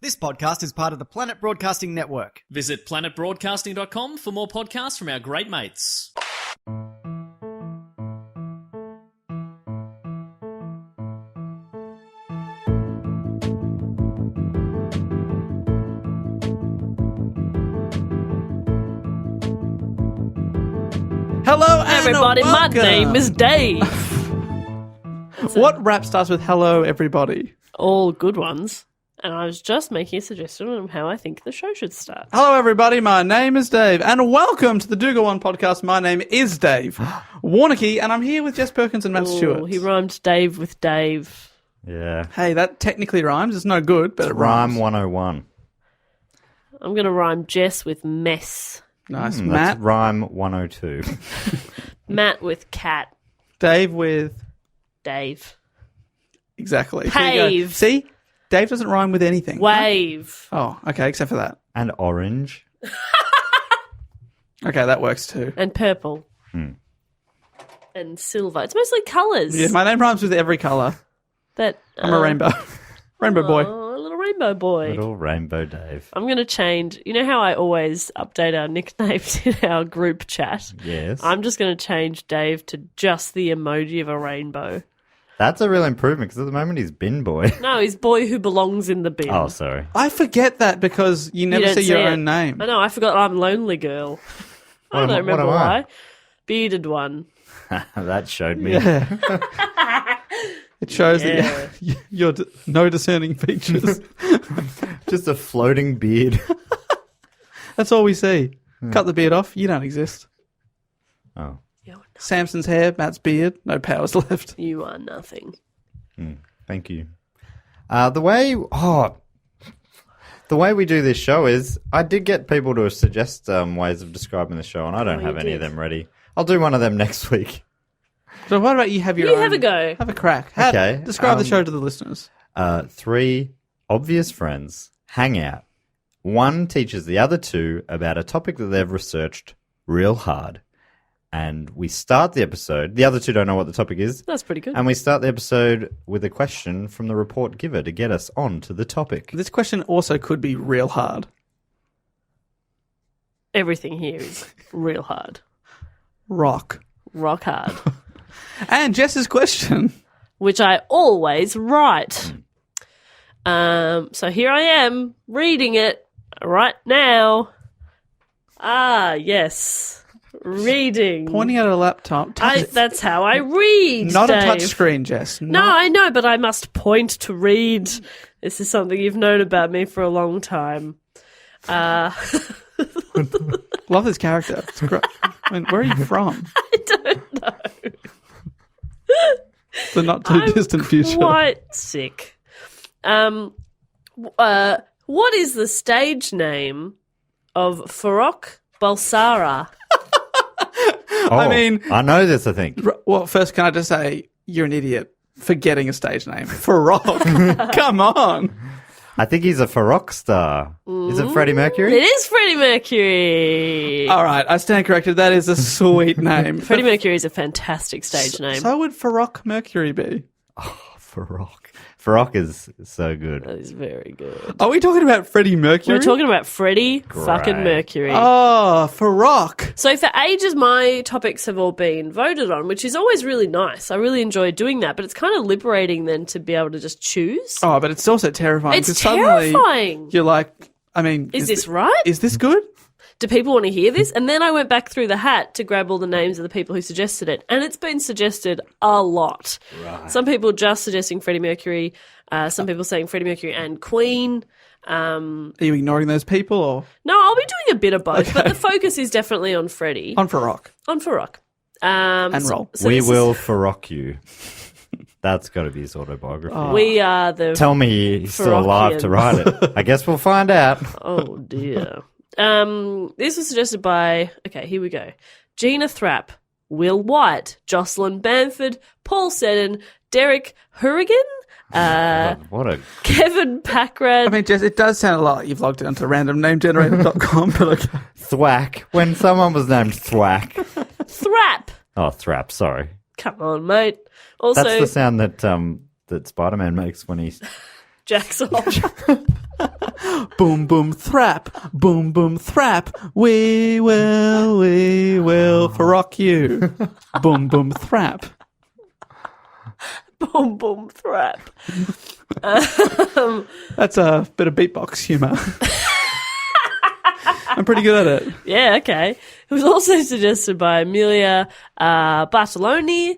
This podcast is part of the Planet Broadcasting Network. Visit planetbroadcasting.com for more podcasts from our great mates. Hello, and everybody. My welcome. name is Dave. What rap starts with hello, everybody? All good ones. And I was just making a suggestion on how I think the show should start. Hello, everybody. My name is Dave, and welcome to the Dougal One podcast. My name is Dave Warnicky, and I'm here with Jess Perkins and Matt Stewart. He rhymed Dave with Dave. Yeah. Hey, that technically rhymes. It's no good, but it rhymes. Rhyme 101. I'm going to rhyme Jess with mess. Nice. That's Matt. rhyme 102. Matt with cat. Dave with... Dave. Exactly. There you go. Pave. See? Dave doesn't rhyme with anything. Wave. Oh, okay, except for that. And orange. Okay, that works too. And purple. And silver. It's mostly colours. Yeah, my name rhymes with every colour. That I'm a rainbow. Rainbow boy. Oh, a little rainbow boy. Little rainbow Dave. I'm going to change. You know how I always update our nicknames in our group chat? Yes. I'm just going to change Dave to just the emoji of a rainbow. That's a real improvement because at the moment he's bin boy. No, he's boy who belongs in the bin. Oh, sorry. I forget that because you never don't see your see own it. name. I know, I forgot I'm Lonely Girl. I don't remember what am I? why. Bearded one. That showed me. Yeah. It shows that you're no discerning features. Just a floating beard. That's all we see. Cut the beard off, you don't exist. Oh. Samson's hair, Matt's beard, no powers left. You are nothing. Thank you. The way we do this show is, I did get people to suggest ways of describing the show, and I don't have any of them ready. I'll do one of them next week. So what about you have your You own? have a go. Have a crack. Okay, Describe the show to the listeners. 3 obvious friends hang out. One teaches the other 2 about a topic that they've researched real hard. And we start the episode. The other 2 don't know what the topic is. That's pretty good. And we start the episode with a question from the report giver to get us on to the topic. This question also could be real hard. Everything here is real hard. Rock. Rock hard. And Jess's question. Which I always write. So here I am reading it right now. Ah, yes. Reading. Pointing at a laptop. That's how I read, Not Dave. a touch screen, Jess. No, I know, but I must point to read. This is something you've known about me for a long time. Love this character. It's great. I mean, where are you from? I don't know. The not too distant future. Quite sick. What is the stage name of Farrokh Bulsara? Oh, I mean- I know this, I think. Well, first, can I just say you're an idiot for getting a stage name? Farrokh. Come on. I think he's a Farrokh star. Is it Freddie Mercury? It is Freddie Mercury. All right, I stand corrected. That is a sweet name. Freddie Mercury is a fantastic stage name. So would Farrokh Mercury be? Farrokh. Farrokh is so good. That is very good. Are we talking about Freddie Mercury? We're talking about Freddie fucking Mercury. Oh, Farrokh. So for ages, my topics have all been voted on, which is always really nice. I really enjoy doing that, but it's kind of liberating then to be able to just choose. Oh, but it's also terrifying. It's 'cause suddenly terrifying. You're like, I mean... Is this right? Is this good? Do people want to hear this? And then I went back through the hat to grab all the names of the people who suggested it. And it's been suggested a lot. Right. Some people just suggesting Freddie Mercury. Some people saying Freddie Mercury and Queen. Are you ignoring those people or... No, I'll be doing a bit of both. Okay. But the focus is definitely on Freddie. On Farrokh. On Farrokh. And roll. So We will Farrokh you. That's got to be his autobiography. We are the... Tell me he's still alive to write it. I guess we'll find out. Oh, dear. This was suggested by... Okay, here we go. Gina Thrapp, Will White, Jocelyn Bamford, Paul Seddon, Derek Hurrigan, What a... Kevin Packrad. I mean, Jess, it does sound a lot like you've logged it onto randomnamegenerator.com, but okay. Thwack. When someone was named Thwack. Thrap. Oh, Thrap, sorry. Come on, mate. Also, That's the sound that that Spider-Man makes when he... jacks off. Boom, boom, thrap. Boom, boom, thrap. We will rock you. Boom, boom, thrap. Boom, boom, thrap. That's a bit of beatbox humour. I'm pretty good at it. Yeah, okay. It was also suggested by Amelia Bartoloni.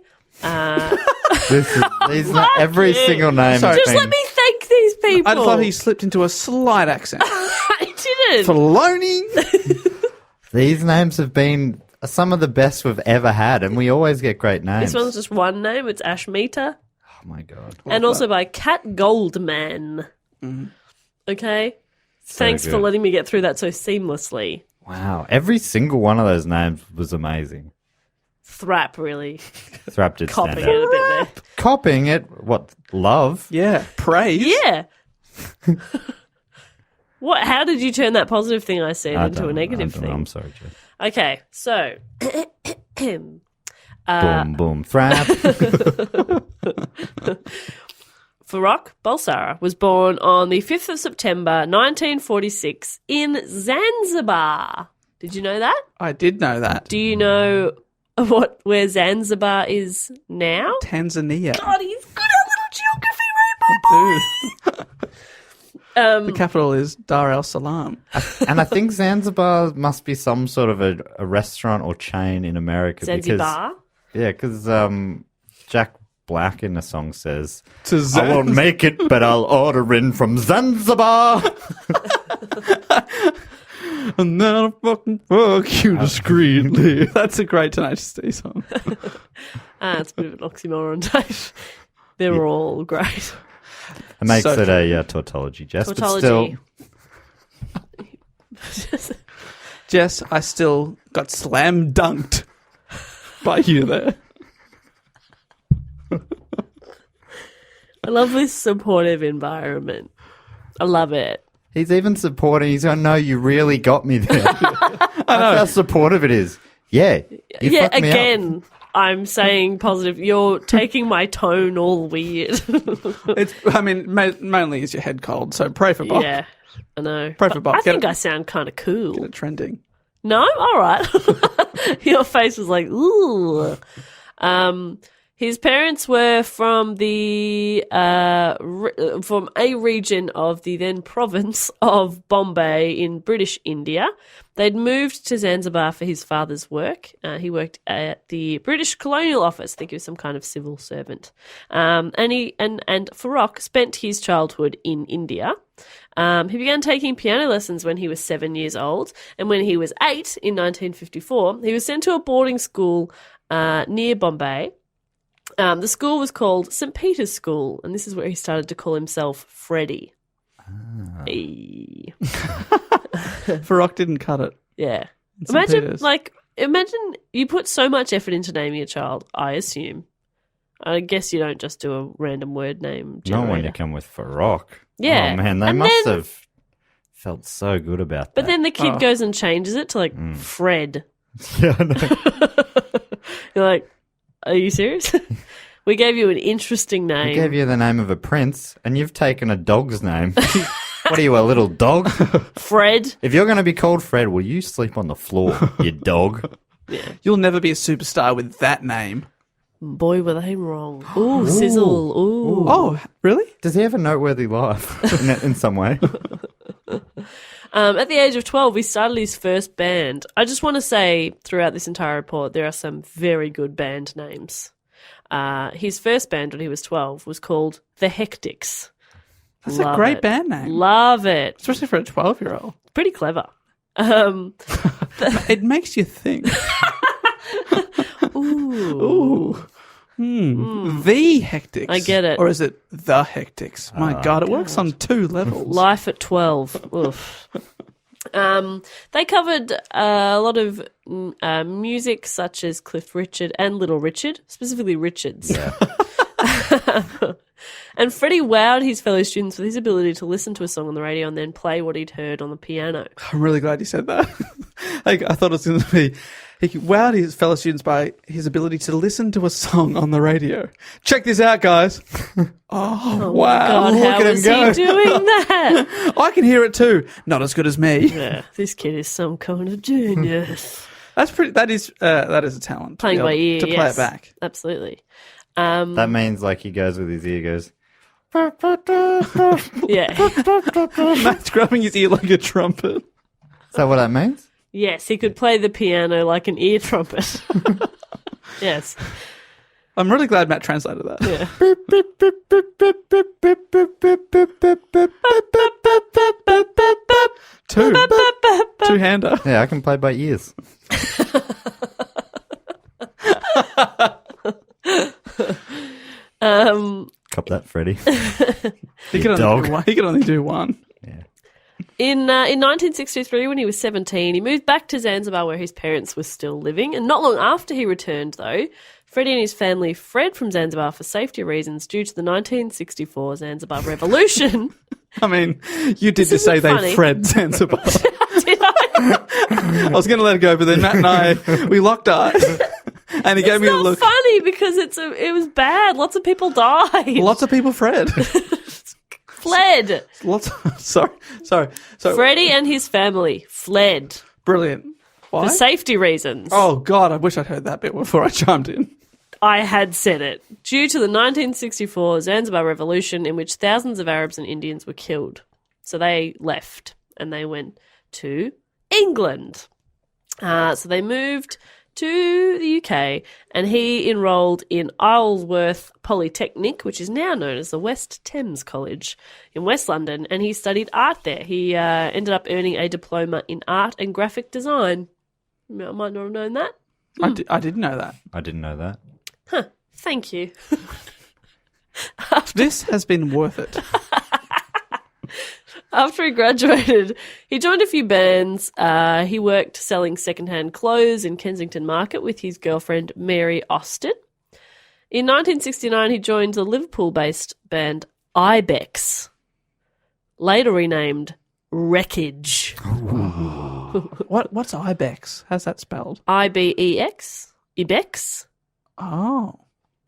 Every single name. Sorry. has Just been- let me thank these people. I just love he slipped into a slight accent. I didn't. Filoni. These names have been some of the best we've ever had, and we always get great names. This one's just one name. It's Ashmita. Oh my god! And also by Cat Goldman. Okay? Thanks for good. letting me get through that so seamlessly. Wow, every single one of those names was amazing. Thrap, really. Thrap did Copying stand it out. a bit there. Copying it, what love? Yeah, praise. Yeah. What? How did you turn that positive thing I said I into don't- a negative I don't know. thing? I'm sorry, Jeff. Okay, so Boom, boom, thrap. Farrokh Bulsara was born on the 5th of September 1946 in Zanzibar. Did you know that? I did know that. Do you know where Zanzibar is now? Tanzania. God, he's good at little geography, Dude. Rainbow. The capital is Dar es Salaam. And I think Zanzibar must be some sort of a restaurant or chain in America. Zanzibar? Because Jack Black in the song says, To I won't make it, but I'll order in from Zanzibar. And then I'll fucking fuck you discreetly. That's a great Tenacious D song. It's a bit of an oxymoron, Dave. They're all great. It makes So it a tautology, Jess. But Tautology. still, Jess, I still got slam dunked by you there. I love this supportive environment. I love it. he's even supporting. He's going, no, you really got me there. That's how supportive it is. Yeah. You Yeah, fucked me up. again, I'm saying positive. You're taking my tone all weird. Mainly is your head cold, so pray for Bob. Yeah, I know. Pray for But Bob. I Get think it- I sound kind of cool. Get it trending. No? All right. Your face was like, ooh. His parents were from the from a region of the then province of Bombay in British India. They'd moved to Zanzibar for his father's work. He worked at the British Colonial Office. I think he was some kind of civil servant. And Farrokh spent his childhood in India. He began taking piano lessons when he was 7 years old, and when he was 8 in 1954, he was sent to a boarding school near Bombay. The school was called St. Peter's School, and this is where he started to call himself Freddy. Hey. Farrokh didn't cut it. Yeah. in St. Imagine, Peter's. imagine you put so much effort into naming a child, I assume. I guess you don't just do a random word name Not when generator. you come with Farrokh. Yeah. Oh, man, they And must then- have felt so good about that. But then the kid Oh. goes and changes it to like Fred. Yeah, I know. You're like, are you serious? We gave you an interesting name. I gave you the name of a prince, and you've taken a dog's name. What are you, a little dog? Fred. If you're going to be called Fred, will you sleep on the floor, you dog? You'll never be a superstar with that name. Boy, were they wrong. Ooh, sizzle. Ooh. Oh, really? Does he have a noteworthy life in some way? At the age of 12, he started his first band. I just want to say, throughout this entire report, there are some very good band names. His first band when he was 12 was called The Hectics. That's Love a great it. band name. Love it. Especially for a 12-year-old. Pretty clever. It makes you think. Ooh. Ooh. The Hectics. I get it. Or is it The Hectics? My God, it works on 2 levels. Life at 12. Oof. They covered a lot of music such as Cliff Richard and Little Richard, specifically Richards. Yeah. And Freddie wowed his fellow students with his ability to listen to a song on the radio and then play what he'd heard on the piano. I'm really glad you said that. I thought it was going to be, he wowed his fellow students by his ability to listen to a song on the radio. Check this out, guys. Oh, wow. God, look how at him is go. he doing that? I can hear it too. Not as good as me. Yeah, this kid is some kind of genius. That is a talent. Playing by ear, to play yes. it back. Absolutely. That means like he goes with his ear, goes. Yeah. Matt's grabbing his ear like a trumpet. Is that what that means? Yes, he could play the piano like an ear trumpet. Yes. I'm really glad Matt translated that. Yeah. Two-hander. Yeah, I can play by ears. Cop that, Freddie. He could only do one. Yeah. In 1963, when he was 17, he moved back to Zanzibar where his parents were still living. And not long after he returned, though, Freddie and his family fled from Zanzibar for safety reasons due to the 1964 Zanzibar Revolution. I mean, you did This just say isn't they funny. Fred Zanzibar. Did I? I was going to let it go, but then Matt and I, we locked eyes. And he gave me a It's not look. funny because it was bad. Lots of people died. Lots of people Fred. Fled. Sorry. Freddie and his family fled Brilliant. Why? for safety reasons. Oh, God, I wish I'd heard that bit before I chimed in. I had said it. Due to the 1964 Zanzibar Revolution, in which thousands of Arabs and Indians were killed. So they left and they went to England. So they moved to the UK and he enrolled in Isleworth Polytechnic, which is now known as the West Thames College in West London, and he studied art there. He ended up earning a diploma in art and graphic design. I might not have known that. I didn't know that. I didn't know that. Huh. Thank you. This has been worth it. After he graduated, he joined a few bands. He worked selling secondhand clothes in Kensington Market with his girlfriend Mary Austin. In 1969, he joined the Liverpool-based band Ibex, later renamed Wreckage. What's Ibex? How's that spelled? I-B-E-X? Ibex? Oh.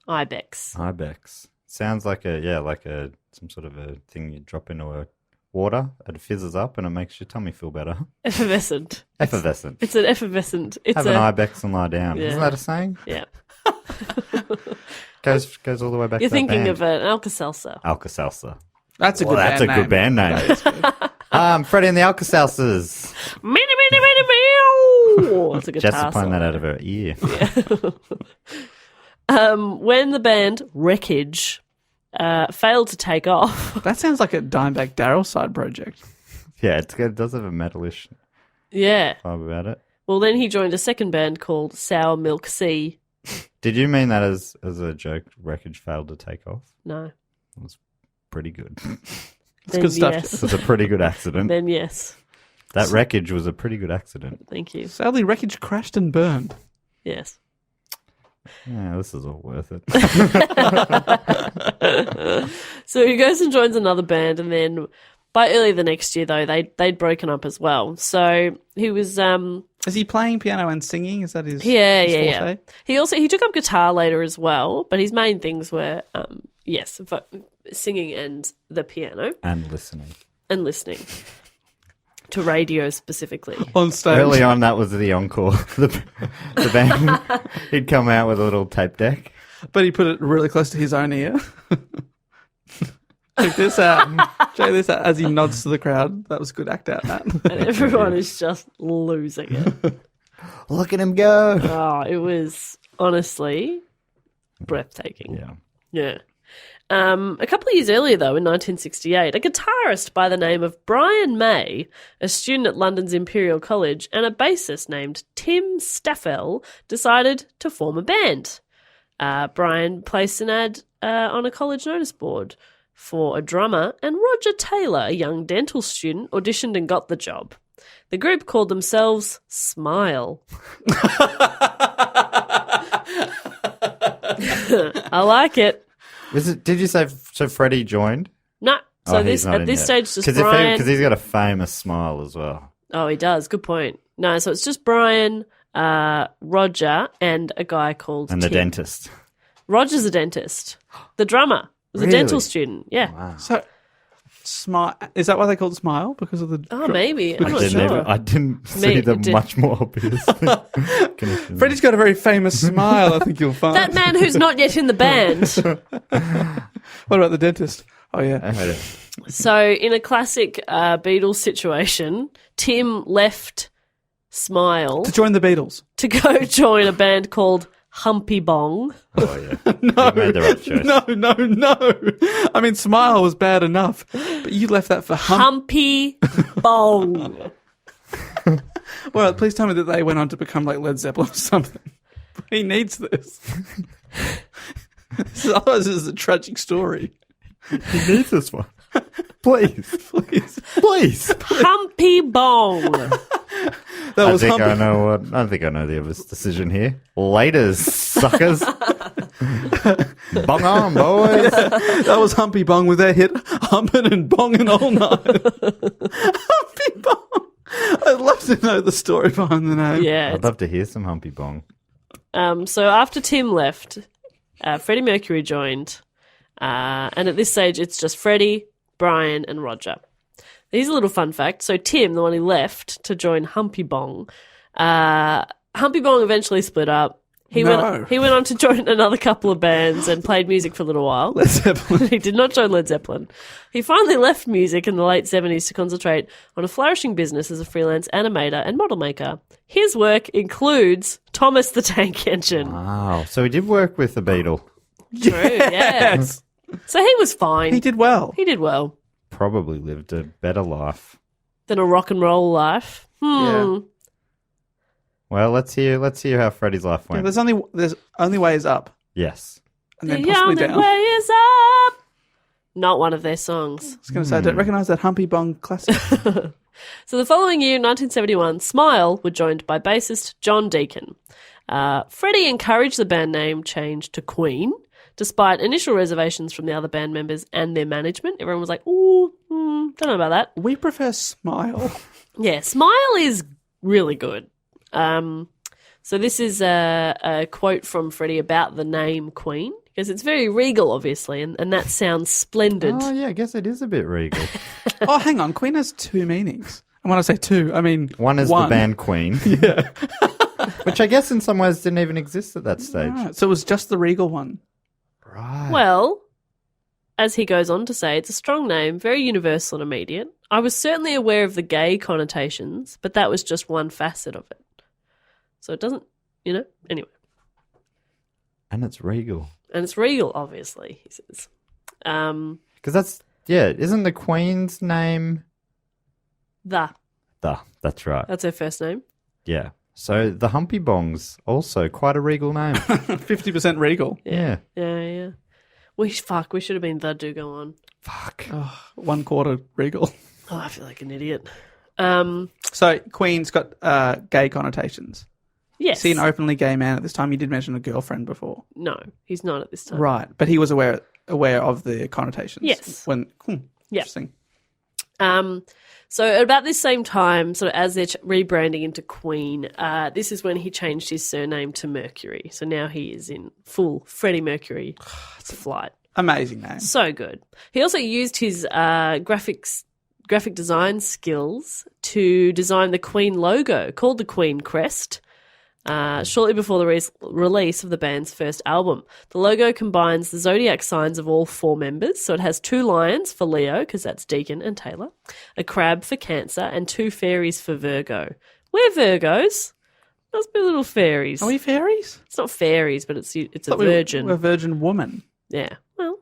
Ibex. Ibex. Sounds like some sort of a thing you drop into a water, it fizzes up and it makes your tummy feel better. Effervescent. Effervescent. It's an effervescent. It's Have an Ibex and lie down. Yeah. Isn't that a saying? Yeah. Goes all the way back You're to that thinking band. of an Alka-Seltzer. Alka-Seltzer. That's a Well, good that's band a name. good band name. That is good. Freddie and the Alka-Seltzers. Meow. That's a guitar Jess is playing song. that out of her ear. When the band Wreckage failed to take off. That sounds like a Dimebag Darrell side project. Yeah, it does have a metalish Yeah. vibe about it. Well, then he joined a second band called Sour Milk Sea. Did you mean that as a joke? Wreckage failed to take off. No. It was pretty good. Then good stuff. Yes. It was a pretty good accident. Then yes. That wreckage was a pretty good accident. Thank you. Sadly, Wreckage crashed and burned. Yes. Yeah, this is all worth it. So he goes and joins another band, and then by early the next year, though, they'd broken up as well. So he was Is he playing piano and singing? Is that his yeah. forte? He took up guitar later as well, but his main things were singing and the piano And listening. and listening to radio specifically. On stage. Early on, that was the encore. The band, he'd come out with a little tape deck. But he put it really close to his own ear. Check this out. Check this out as he nods to the crowd. That was a good act out, Matt. And everyone is just losing it. Look at him go. Oh, it was honestly breathtaking. Yeah. Yeah. A couple of years earlier, though, in 1968, a guitarist by the name of Brian May, a student at London's Imperial College, and a bassist named Tim Staffel decided to form a band. Brian placed an ad on a college notice board for a drummer, and Roger Taylor, a young dental student, auditioned and got the job. The group called themselves Smile. I like it. Did you say so? Freddie joined. No. So Oh, he's not at in this yet. stage, just Brian. Because he's got a famous smile as well. Oh, he does. Good point. No, so it's just Brian, Roger, and a guy called And the Tim. dentist. Roger's a dentist. The drummer was a Really? dental student. Yeah. Wow. So, is that why they called it Smile? Because of the. Oh, maybe. I'm not sure. I didn't see the much more obvious connection. Freddie's got a very famous smile, I think you'll find. That man who's not yet in the band. What about the dentist? Oh, yeah. I heard it. So, in a classic Beatles situation, Tim left Smile To join the Beatles. to go join a band called Humpy Bong. Oh, yeah. No. You made the right choice. No. I mean, Smile was bad enough, but you left that for Humpy Bong. Well, please tell me that they went on to become like Led Zeppelin or something. He needs this. Otherwise, this is a tragic story. He needs this one. Please. Humpy Bong. That was I Humpy. think I know the obvious decision here. Laters, suckers. Bong on, boys. That was Humpy Bong with their hit Humping and Bonging All Night. Humpy Bong. I'd love to know the story behind the name. Yeah. I'd love to hear some Humpy Bong. So after Tim left, Freddie Mercury joined. And at this stage, it's just Freddie, Brian, and Roger. Here's a little fun fact. So Tim, the one who left to join Humpy Bong, Humpy Bong eventually split up. He went on to join another couple of bands and played music for a little while. Led Zeppelin. He did not join Led Zeppelin. He finally left music in the late 70s to concentrate on a flourishing business as a freelance animator and model maker. His work includes Thomas the Tank Engine. Wow. So he did work with the Beatle. True, yeah. Yes. So he was fine. He did well. He did well. Probably lived a better life. Than a rock and roll life. Yeah. Well, let's hear how Freddie's life Yeah, went. there's only ways up. Yes. And then The possibly only down. way is up. Not one of their songs. I was going to say, I don't recognise that Humpy Bong classic. So the following year, 1971, Smile were joined by bassist John Deacon. Freddie encouraged the band name change to Queen, despite initial reservations from the other band members and their management. Everyone was like, ooh, don't know about that. We prefer Smile. Yeah, Smile is really good. So this is a quote from Freddie about the name Queen, because it's very regal, obviously, and that sounds splendid. Oh, yeah, I guess it is a bit regal. Oh, hang on. Queen has two meanings. And when I say two, I mean One is the band Queen. Yeah. Which I guess in some ways didn't even exist at that stage. Right, so it was just the regal one. Right. Well, as he goes on to say, it's a strong name, very universal and immediate. I was certainly aware of the gay connotations, but that was just one facet of it. So it doesn't, anyway. And it's regal. And it's regal, obviously, he says. Because isn't the Queen's name... That's right. That's her first name. Yeah. So the Humpy Bong's also quite a regal name. 50% regal. Yeah. Yeah. We should have been the do go on. Fuck. Oh, 1/4 regal. Oh, I feel like an idiot. So Queen's got gay connotations. Yes. Is he an openly gay man at this time? You did mention a girlfriend before. No, he's not at this time. Right. But he was aware of the connotations. Yes. Interesting. So at about this same time, sort of as they're rebranding into Queen, this is when he changed his surname to Mercury. So now he is in full Freddie Mercury flight. Amazing name. So good. He also used his graphic design skills to design the Queen logo, called the Queen Crest, shortly before the release of the band's first album. The logo combines the zodiac signs of all four members, so it has 2 lions for Leo, because that's Deacon and Taylor, a crab for Cancer, and 2 fairies for Virgo. We're Virgos. Must be little fairies. Are we fairies? It's not fairies, but it's a Thought virgin. We're a virgin woman. Yeah. Well,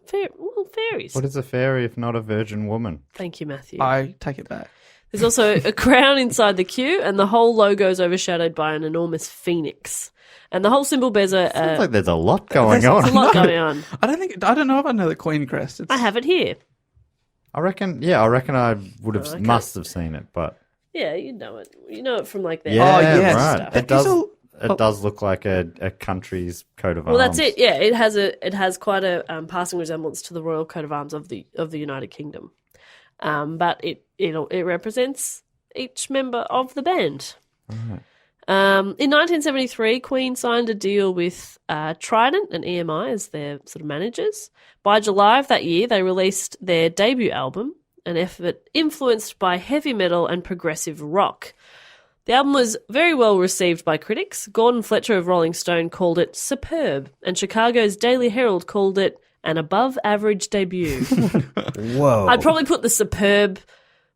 fairies. What is a fairy if not a virgin woman? Thank you, Matthew. I take it back. There's also a crown inside the Q, and the whole logo is overshadowed by an enormous phoenix. And the whole symbol bears Sounds like there's a lot going on. there's a lot going on. I don't know if I know the Queen Crest. I have it here. I reckon I would have must have seen it, but Yeah, you know it. You know it from like their yeah, yes. right. stuff. It does. It It does look like a country's coat of Well, arms. that's it. Yeah, it has quite a passing resemblance to the royal coat of arms of the United Kingdom, but it represents each member of the band. In 1973, Queen signed a deal with Trident and EMI as their sort of managers. By July of that year, they released their debut album, an effort influenced by heavy metal and progressive rock. The album was very well received by critics. Gordon Fletcher of Rolling Stone called it superb, and Chicago's Daily Herald called it an above-average debut. Whoa. I'd probably put the superb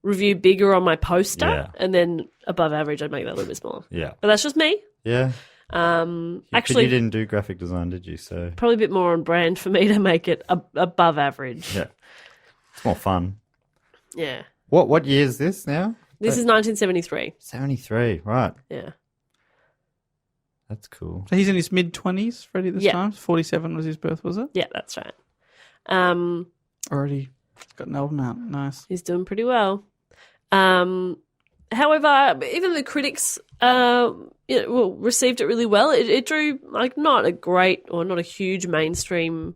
review bigger on my poster, Yeah. and then above average, I'd make that a little bit smaller. Yeah. But that's just me. Yeah. Actually, But you didn't do graphic design, did you? So probably a bit more on brand for me to make it above average. yeah, it's more fun. Yeah. What year is this now? This is 1973. 73. Right. Yeah. That's cool. So he's in his mid-20s, Freddie, this Yeah. time? 47 was his birth, was it? Yeah, that's right. Already got an album out. Nice. He's doing pretty well. However, even the critics received it really well. It drew like not a great or not a huge mainstream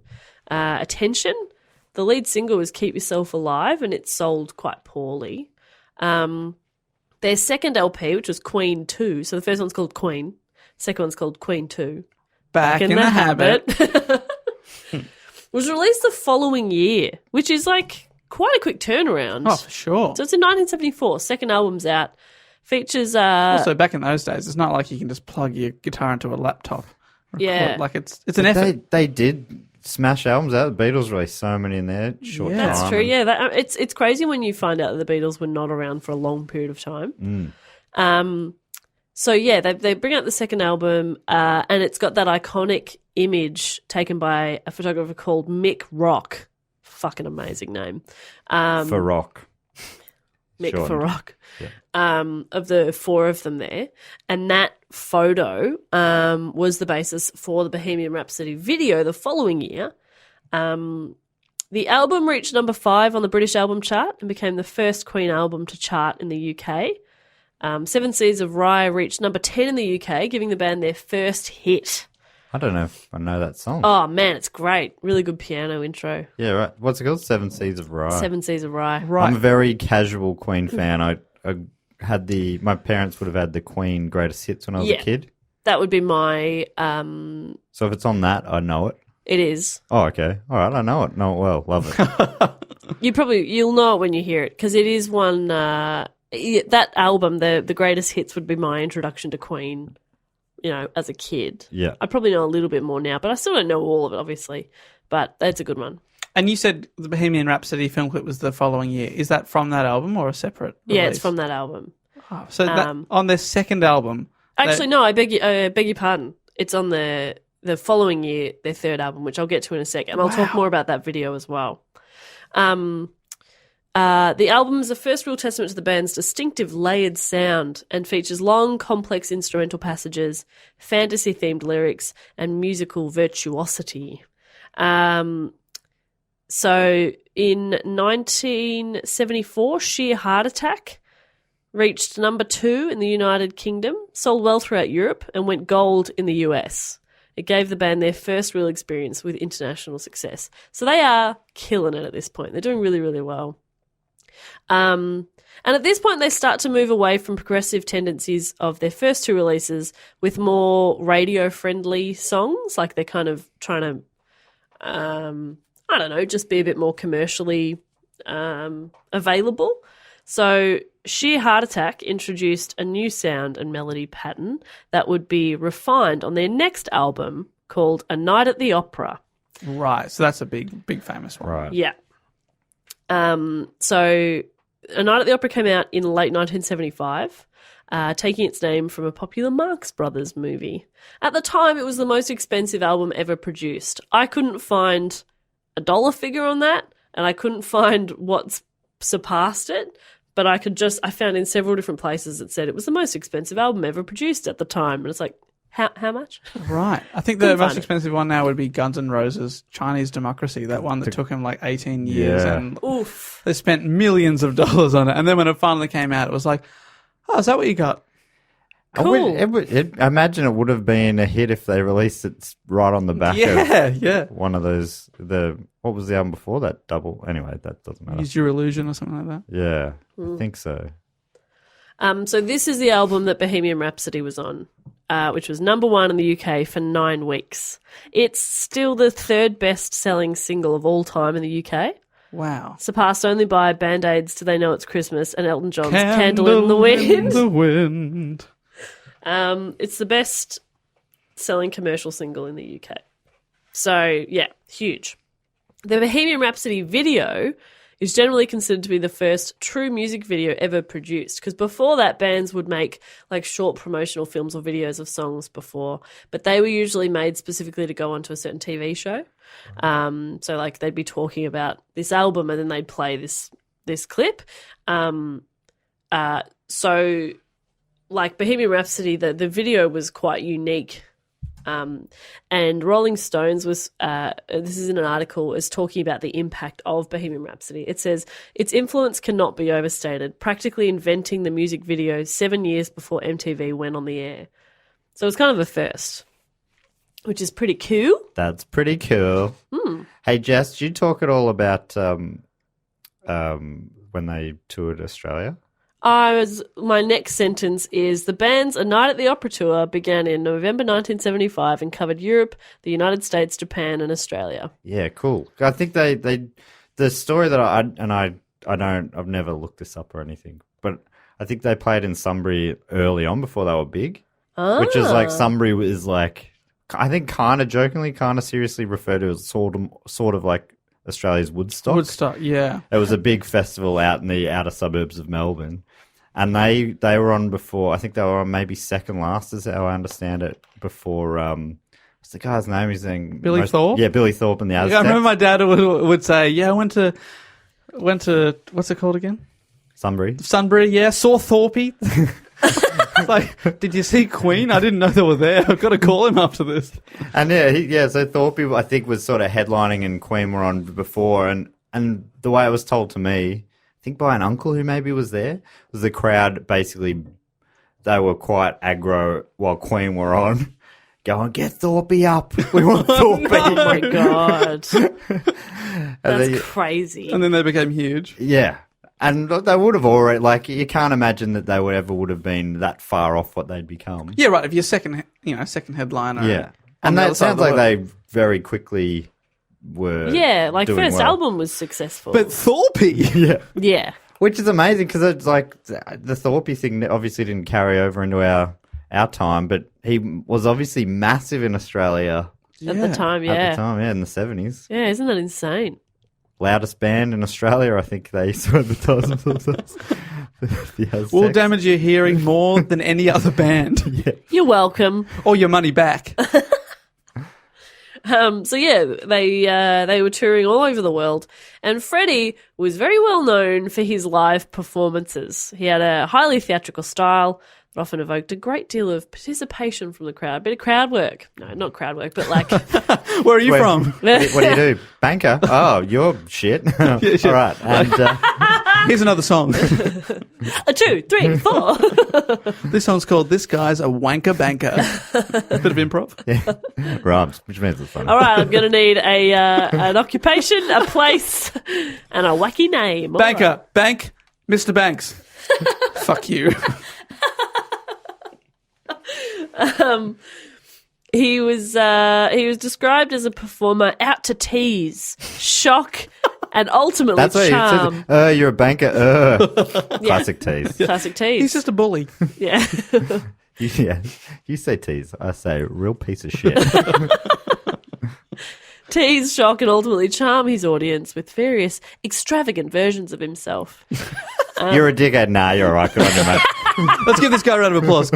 attention. The lead single was Keep Yourself Alive, and it sold quite poorly. Their second LP, which was Queen 2, so the first one's called Queen, second one's called Queen 2. Back in the habit. Was released the following year, which is like quite a quick turnaround. Oh, for sure. So it's in 1974. Second album's out. Features Also, back in those days, it's not like you can just plug your guitar into a laptop. Record. Yeah. Like, it's an effort. They did smash albums out. The Beatles released so many in there short Yeah. time. That's true. Yeah, it's crazy when you find out that the Beatles were not around for a long period of time. So yeah, they bring out the second album, and it's got that iconic image taken by a photographer called Mick Rock. Fucking amazing name. For rock. Mick Shortened. for Rock. Yeah. Of the four of them there. And that photo was the basis for the Bohemian Rhapsody video the following year. The album reached number 5 on the British album chart and became the first Queen album to chart in the UK. Seven Seas of Rye reached number 10 in the UK, giving the band their first hit. I don't know if I know that song. Oh, man, it's great. Really good piano intro. Yeah, right. What's it called? Seven Seas of Rye. Seven Seas of Rye. Right. I'm a very casual Queen fan. I had my parents would have had the Queen greatest hits when I was Yeah. a kid. That would be my, So if it's on that, I know it. it is. Oh, okay. All right, I know it. Know it well. Love it. You'll know it when you hear it, because it is one, that album, the greatest hits would be my introduction to Queen, as a kid. Yeah. I probably know a little bit more now, but I still don't know all of it, obviously. But that's a good one. And you said the Bohemian Rhapsody film clip was the following year. Is that from that album or a separate release? Yeah, it's from that album. Oh, so that, on their second album... Actually, no, I beg your pardon. It's on the following year, their third album, which I'll get to in a second. And I'll talk more about that video as well. The album is the first real testament to the band's distinctive layered sound and features long, complex instrumental passages, fantasy-themed lyrics, and musical virtuosity. So in 1974, Sheer Heart Attack reached number 2 in the United Kingdom, sold well throughout Europe, and went gold in the US. It gave the band their first real experience with international success. So they are killing it at this point. They're doing really, really well. And at this point, they start to move away from progressive tendencies of their first 2 releases with more radio-friendly songs. Like they're kind of trying to, just be a bit more commercially available. So Sheer Heart Attack introduced a new sound and melody pattern that would be refined on their next album called A Night at the Opera. Right, so that's a big famous one. Right. Yeah. So A Night at the Opera came out in late 1975, taking its name from a popular Marx Brothers movie. At the time, it was the most expensive album ever produced. I couldn't find a dollar figure on that, and I couldn't find what's surpassed it, but I found in several different places it said it was the most expensive album ever produced at the time. And it's like, how much? Right. I think the most expensive one now would be Guns N' Roses' Chinese Democracy, that one that took him like 18 years. Yeah. And Oof. they spent millions of dollars on it. And then when it finally came out, it was like, oh, is that what you got? Cool. I imagine it would have been a hit if they released it right on the back of one of those. What was the album before that? Double. Anyway, that doesn't matter. Use Your Illusion or something like that. Yeah, I think so. So this is the album that Bohemian Rhapsody was on, which was number 1 in the UK for 9 weeks. It's still the 3rd best-selling single of all time in the UK. Wow. Surpassed only by Band-Aid's Do They Know It's Christmas and Elton John's Candle in the Wind. The wind. It's the best-selling commercial single in the UK. So, yeah, huge. The Bohemian Rhapsody video is generally considered to be the first true music video ever produced, because before that, bands would make like short promotional films or videos of songs before, but they were usually made specifically to go onto a certain TV show. So like they'd be talking about this album and then they'd play this clip. So like Bohemian Rhapsody, the video was quite unique. And Rolling Stones was, this is in an article, is talking about the impact of Bohemian Rhapsody. It says, its influence cannot be overstated, practically inventing the music video 7 years before MTV went on the air. So it's kind of a first, which is pretty cool. That's pretty cool. Hey, Jess, did you talk at all about when they toured Australia? My next sentence is, the band's A Night at the Opera tour began in November 1975 and covered Europe, the United States, Japan, and Australia. Yeah, cool. I think they the story that I've never looked this up or anything, but I think they played in Sunbury early on before they were big, which is like Sunbury is like, I think kind of jokingly, kind of seriously referred to as sort of like Australia's Woodstock. Woodstock, yeah. It was a big festival out in the outer suburbs of Melbourne. And they were on before, I think they were on maybe second last, is how I understand it, before, what's the guy's name? He's saying Billy Thorpe? Yeah, Billy Thorpe and the Aztecs. Yeah, I remember my dad would say, yeah, I went to, what's it called again? Sunbury, yeah, saw Thorpe. Like, did you see Queen? I didn't know they were there. I've got to call him after this. And so Thorpe, I think, was sort of headlining and Queen were on before. And the way it was told to me, I think by an uncle who maybe was there, was the crowd basically, they were quite aggro while Queen were on, going, get Thorpe up. We want Thorpe. Oh my God. That's crazy. And then they became huge. Yeah. And they would have already, like, you can't imagine that they would have been that far off what they'd become. Yeah, right. If you're second headliner. Yeah. And that sounds like they very quickly were. Yeah, like doing first well. album was successful. But Thorpe. Yeah. Yeah. Which is amazing because it's like the Thorpe thing obviously didn't carry over into our time, but he was obviously massive in Australia. At the time, yeah. At the time, yeah, in the 70s. Yeah, isn't that insane? Loudest band in Australia, I think they used to advertise themselves as. We'll damage your hearing more than any other band. Yeah. You're welcome. Or your money back. So yeah, they were touring all over the world, and Freddie was very well known for his live performances. He had a highly theatrical style that often evoked a great deal of participation from the crowd. A bit of crowd work. No, not crowd work, but like... Where are you from? What do you do? Banker? Oh, you're shit. Yeah, sure. All right. And, Here's another song. 2, 3, 4. This song's called This Guy's a Wanker Banker. Bit of improv. yeah. Rhymes, which means it's funny. All right, I'm going to need an occupation, a place, and a wacky name. All Banker. right. Bank. Mr. Banks. Fuck you. He was described as a performer out to tease, shock, and ultimately That's what charm. he said. You're a banker. Classic tease. Classic tease. He's just a bully. Yeah. Yeah. You say tease. I say real piece of shit. Tease, shock, and ultimately charm his audience with various extravagant versions of himself. You're a dickhead. Nah, you're all right. Good on you, mate. Let's give this guy a round of applause.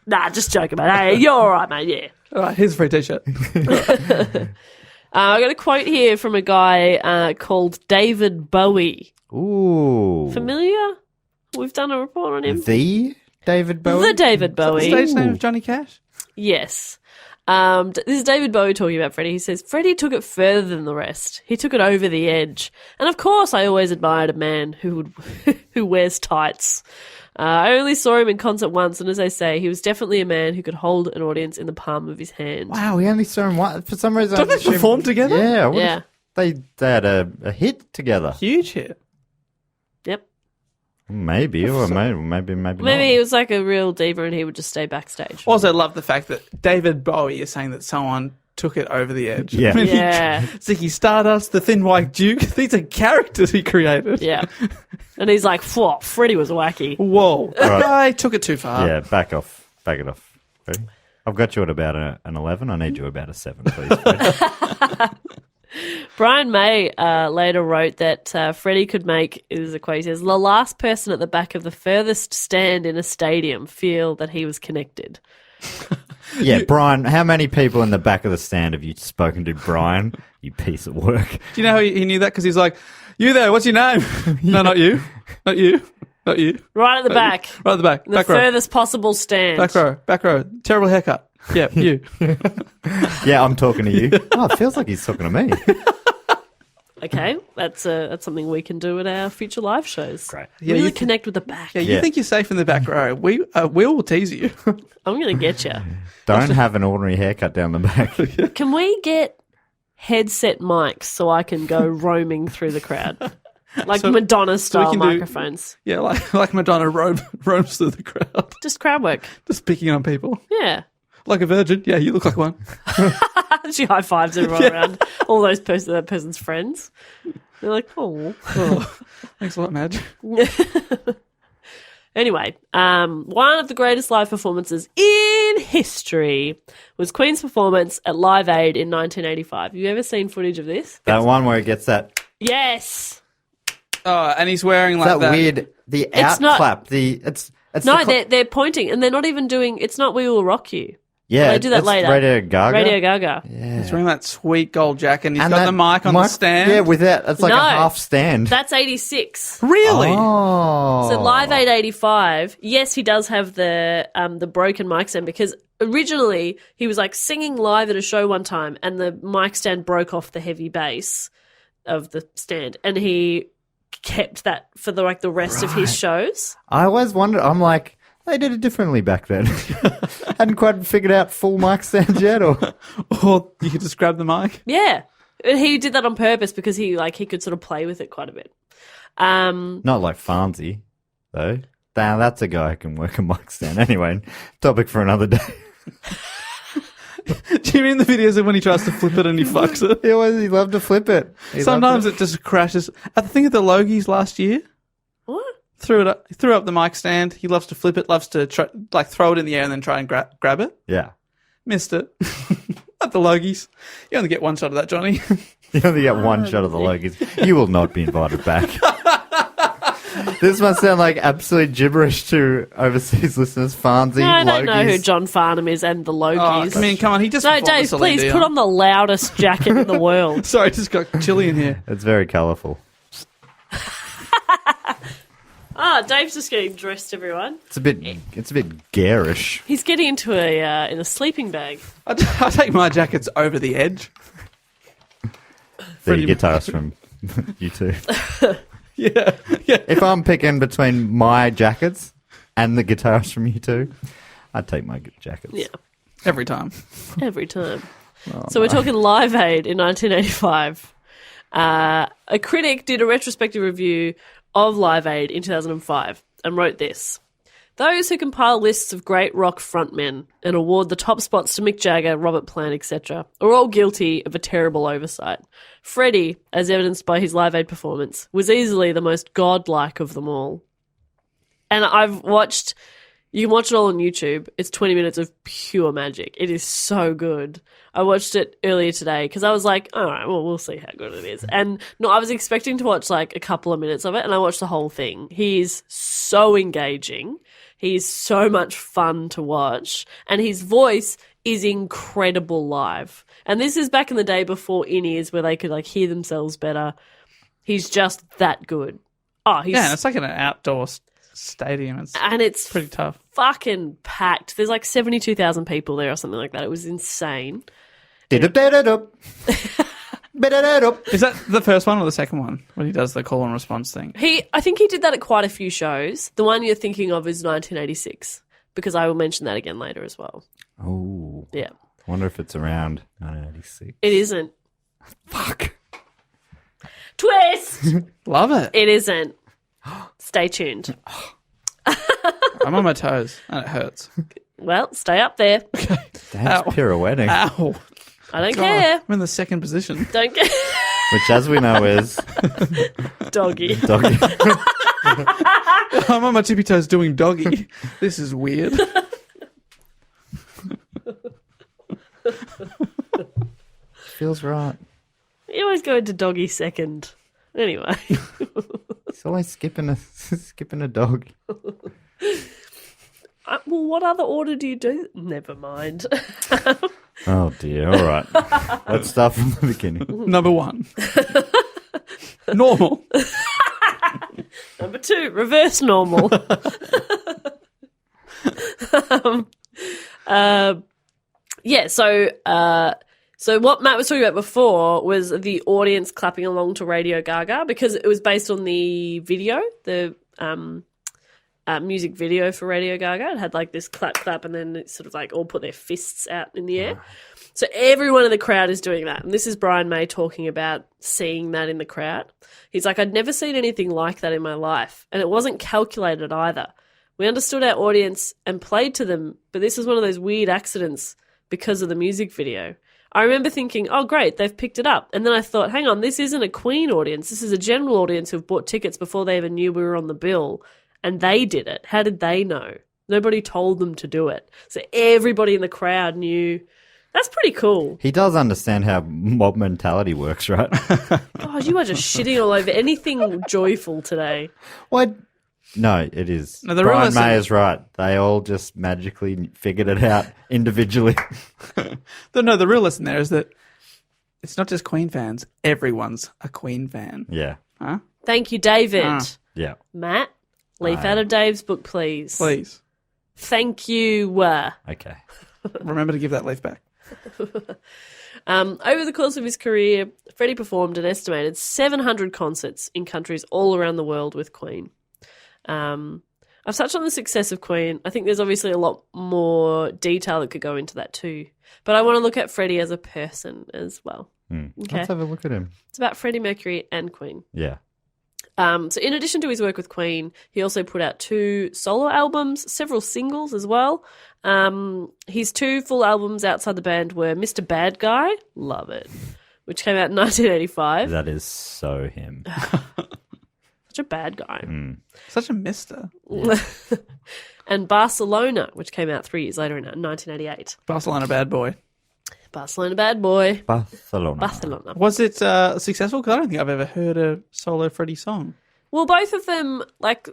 Nah, just joking, mate. Hey, you're all right, mate. Yeah. All right, here's a free t-shirt. I got a quote here from a guy called David Bowie. Ooh. Familiar? We've done a report on him. The David Bowie? The David Bowie. Stage name of Johnny Cash? Yes. This is David Bowie talking about Freddie. He says, Freddie took it further than the rest. He took it over the edge. And of course, I always admired a man who wears tights. I only saw him in concert once, and as I say, he was definitely a man who could hold an audience in the palm of his hand. Wow, we only saw him once. For some reason, Don't they perform together? Yeah. Yeah. They had a hit together. Huge hit. Yep. Maybe, or maybe not. Maybe he was like a real diva and he would just stay backstage. Also, love the fact that David Bowie is saying that someone took it over the edge. Yeah. I mean, Yeah. Ziggy Stardust, the Thin White Duke, these are characters he created. Yeah. And he's like, "Whoa, Freddie was wacky." Whoa. That guy took it too far. Yeah, back off. Back it off. Ready? I've got you at about an 11. I need you about a 7, please. Fred. Brian May later wrote that Freddie could make, this is a quote, he says, the last person at the back of the furthest stand in a stadium feel that he was connected. Yeah, Brian, how many people in the back of the stand have you spoken to, Brian? You piece of work. Do you know how he knew that? Because he's like, you there, what's your name? No, not you. Not you. Not you. Right at the back. Right at the back. The Back row. furthest possible stand. Back row. Back row. Terrible haircut. Yeah, you. Yeah, I'm talking to you. Oh, it feels like he's talking to me. Okay, that's something we can do at our future live shows. Great. Yeah, Really you connect with the back. Yeah, you Yeah. think you're safe in the back row. We will tease you. I'm going to get you. Don't have an ordinary haircut down the back. Can we get headset mics so I can go roaming through the crowd? Like So- Madonna-style can do- microphones. Yeah, like Madonna roams through the crowd, Just crowd work. just picking on people. Yeah. Like a virgin. Yeah, you look like one. She high fives everyone around, all those that person's friends. They're like, oh. Oh, thanks a lot, Madge. Anyway, one of the greatest live performances in history was Queen's performance at Live Aid in 1985. Have you ever seen footage of this? That one where it gets that Yes. Oh, and he's wearing like that. weird, the It's not- outclap, it's No, the they're pointing, and they're not even doing. It's not "We Will Rock You." yeah, they do that it's later. Radio Gaga. Radio Gaga. He's wearing that sweet gold jacket, and he's And got that the mic on the stand. Yeah, with that, it's like No. a half stand. That's 86. Really? Oh. So Live Aid 85, yes, he does have the broken mic stand because originally he was like singing live at a show one time and the mic stand broke off the heavy bass of the stand and he kept that for the rest of his shows. I always wondered, I'm like, they did it differently back then. Hadn't quite figured out full mic stands yet, or Or you could just grab the mic. Yeah. And he did that on purpose because he could sort of play with it quite a bit. not like Farnsey, though. Damn, that's a guy who can work a mic stand. Anyway, topic for another day. Do you mean the videos of when he tries to flip it and he fucks it? He loved to flip it. Sometimes it just crashes. I think at the Logies last year, What? threw up the mic stand. He loves to flip it, loves to throw it in the air and then try and grab it. Yeah. Missed it. At the Logies. You only get one shot of that, Johnny. You only get one shot of the Logies. You will not be invited back. This must sound like absolute gibberish to overseas listeners. Farnsey, No, I don't know Logies. who John Farnham is and the Oh, Logies. I mean, come on. He just No, performed Dave, with Celine please Dion. put on the loudest jacket in the world. Sorry, it just got chilly in here. It's very colourful. Dave's just getting dressed, everyone. It's a bit garish. He's getting into in a sleeping bag. I take my jackets over the edge. The Freddie guitarist from U2. Yeah. If I'm picking between my jackets and the guitarist from U2, I'd take my jackets. Yeah, Every time. every time. So we're talking Live Aid in 1985. A critic did a retrospective review of Live Aid in 2005 and wrote this. Those who compile lists of great rock frontmen and award the top spots to Mick Jagger, Robert Plant, etc., are all guilty of a terrible oversight. Freddie, as evidenced by his Live Aid performance, was easily the most godlike of them all. And you can watch it all on YouTube. It's 20 minutes of pure magic. It is so good. I watched it earlier today because I was like, all right, well, we'll see how good it is. And no, I was expecting to watch like a couple of minutes of it, and I watched the whole thing. He's so engaging. He's so much fun to watch. And his voice is incredible live. And this is back in the day before in-ears where they could like hear themselves better. He's just that good. Oh, he's Yeah, and it's like an outdoor stadium. It's pretty tough. fucking packed. There's like 72,000 people there or something like that. It was insane. Is Is that the first one or the second one when he does the call and response thing? I think he did that at quite a few shows. The one you're thinking of is 1986 because I will mention that again later as well. Oh, Yeah. I wonder if it's around 1986. It isn't. Fuck. Twist! Love it. It isn't. Stay tuned. I'm on my toes and it hurts. Well, stay up there. Dad's pirouetting. Ow. I don't care. I'm in the second position. Don't care. Which, as we know, is Doggy. doggy. I'm on my tippy toes doing doggy. This is weird. Feels right. You always go into doggy second. Anyway. He's always skipping a dog. Well, what other order do you do? Never mind. Oh dear. All right. Let's start from the beginning. Number 1. Normal. Number 2, reverse normal. So what Matt was talking about before was the audience clapping along to Radio Gaga because it was based on the video, the music video for Radio Gaga. It had like this clap, clap, and then it sort of like all put their fists out in the air. So everyone in the crowd is doing that. And this is Brian May talking about seeing that in the crowd. He's like, I'd never seen anything like that in my life. And it wasn't calculated either. We understood our audience and played to them, but this is one of those weird accidents because of the music video. I remember thinking, oh, great, they've picked it up. And then I thought, hang on, this isn't a Queen audience. This is a general audience who've bought tickets before they even knew we were on the bill. And they did it. How did they know? Nobody told them to do it. So everybody in the crowd knew. That's pretty cool. He does understand how mob mentality works, right? God, you are just shitting all over anything joyful today. What? No, it is. No, the real Brian lesson- May is right. They all just magically figured it out individually. No, the real lesson there is that it's not just Queen fans. Everyone's a Queen fan. Yeah. Huh? Thank you, David. Yeah. Matt, leaf out of Dave's book, please. Please. Thank you. Okay. Remember to give that leaf back. Over the course of his career, Freddie performed an estimated 700 concerts in countries all around the world with Queen. I've touched on the success of Queen. I think there's obviously a lot more detail that could go into that too. But I want to look at Freddie as a person as well. Okay. Let's have a look at him. It's about Freddie Mercury and Queen. Yeah. So in addition to his work with Queen, he also put out 2 solo albums, several singles as well. His 2 full albums outside the band were Mr. Bad Guy, love it, which came out in 1985. That is so him. Such a bad guy. Such a mister. And Barcelona, which came out 3 years later in 1988. Barcelona bad boy. Barcelona Bad Boy. Barcelona. Was it successful? Because I don't think I've ever heard a solo Freddie song. Well, both of them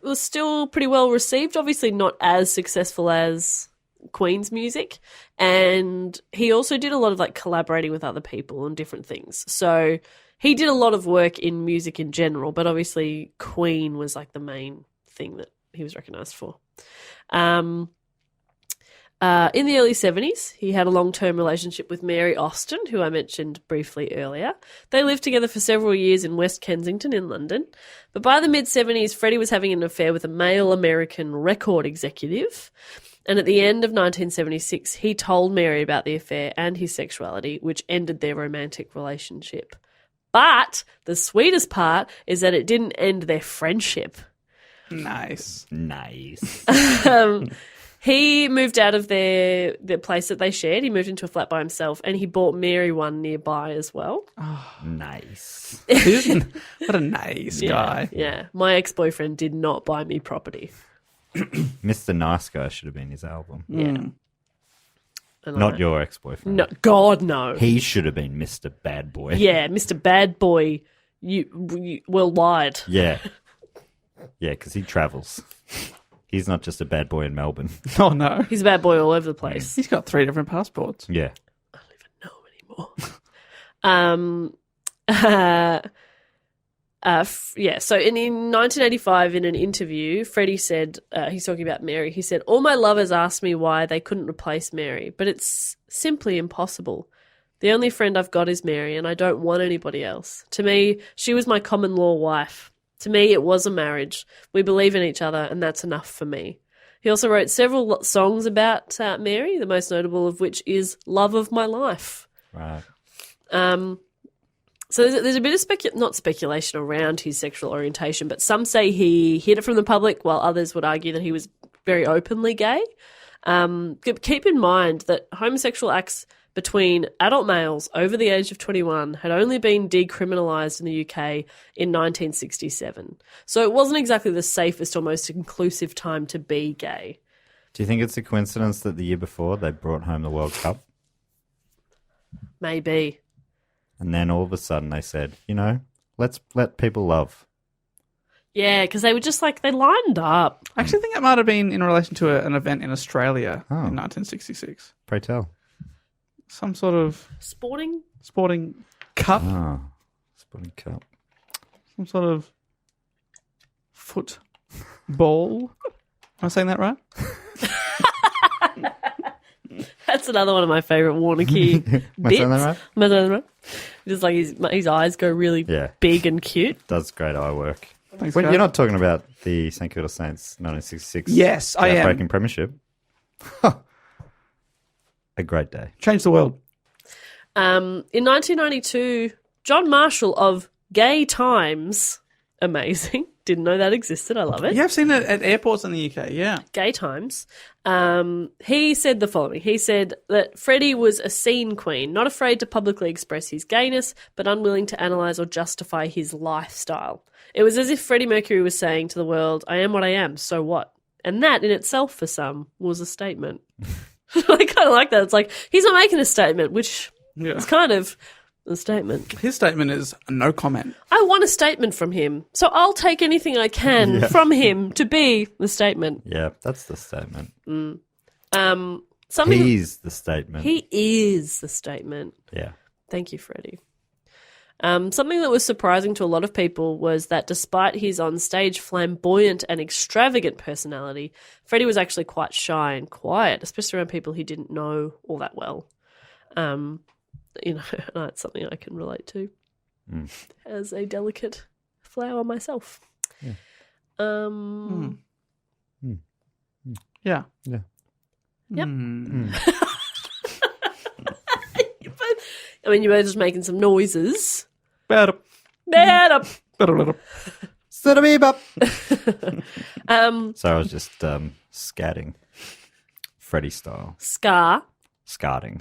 were still pretty well received. Obviously, not as successful as Queen's music, and he also did a lot of collaborating with other people on different things. So he did a lot of work in music in general, but obviously Queen was the main thing that he was recognised for. In the early 70s, he had a long-term relationship with Mary Austin, who I mentioned briefly earlier. They lived together for several years in West Kensington in London. But by the mid-70s, Freddie was having an affair with a male American record executive. And at the end of 1976, he told Mary about the affair and his sexuality, which ended their romantic relationship. But the sweetest part is that it didn't end their friendship. Nice. He moved out of the place that they shared. He moved into a flat by himself, and he bought Mary one nearby as well. Nice. What a nice guy. Yeah. My ex-boyfriend did not buy me property. Mr. Nice Guy should have been his album. Yeah. And Not your ex-boyfriend. No, God, no. He should have been Mr. Bad Boy. Yeah, Mr. Bad Boy, you worldwide. Yeah. Yeah, because he travels. He's not just a bad boy in Melbourne. Oh, no. He's a bad boy all over the place. He's got 3 different passports. Yeah. I don't even know anymore. So in 1985, in an interview, Freddie said, he's talking about Mary, he said, all my lovers asked me why they couldn't replace Mary, but it's simply impossible. The only friend I've got is Mary, and I don't want anybody else. To me, she was my common law wife. To me, it was a marriage. We believe in each other, and that's enough for me. He also wrote several songs about Mary, the most notable of which is Love of My Life. Right. So there's a bit of not speculation around his sexual orientation, but some say he hid it from the public, while others would argue that he was very openly gay. Keep in mind that homosexual acts between adult males over the age of 21 had only been decriminalised in the UK in 1967. So it wasn't exactly the safest or most inclusive time to be gay. Do you think it's a coincidence that the year before they brought home the World Cup? Maybe. And then all of a sudden they said, let's let people love. Yeah, because they were just they lined up. I actually think it might have been in relation to an event in Australia in 1966. Pray tell. Some sort of Sporting cup. Ah, sporting cup. Some sort of football. Am I saying that right? That's another one of my favourite Warnocky bits. Am I saying that right? Am I saying that right? Just his eyes go really big and cute. Does great eye work. Thanks, You're guys. not talking about the St Kilda Saints 1966 Yes, I am. breaking premiership. A great day. Change the world. In 1992, John Marshall of Gay Times, amazing, didn't know that existed, I love it. Yeah, I've seen it at airports in the UK, yeah. Gay Times, he said the following. He said that Freddie was a scene queen, not afraid to publicly express his gayness, but unwilling to analyse or justify his lifestyle. It was as if Freddie Mercury was saying to the world, I am what I am, so what? And that in itself, for some, was a statement. I kind of like that. It's he's not making a statement, which is kind of a statement. His statement is no comment. I want a statement from him, so I'll take anything I can from him to be the statement. Yeah, that's the statement. Something He's the statement. He is the statement. Yeah. Thank you, Freddie. Something that was surprising to a lot of people was that despite his on-stage flamboyant and extravagant personality, Freddie was actually quite shy and quiet, especially around people he didn't know all that well. It's something I can relate to as a delicate flower myself. Yeah. Yeah. Yeah. Yep. I mean, you were just making some noises. Better. So I was just scatting. Freddie style. Scar. Scarting.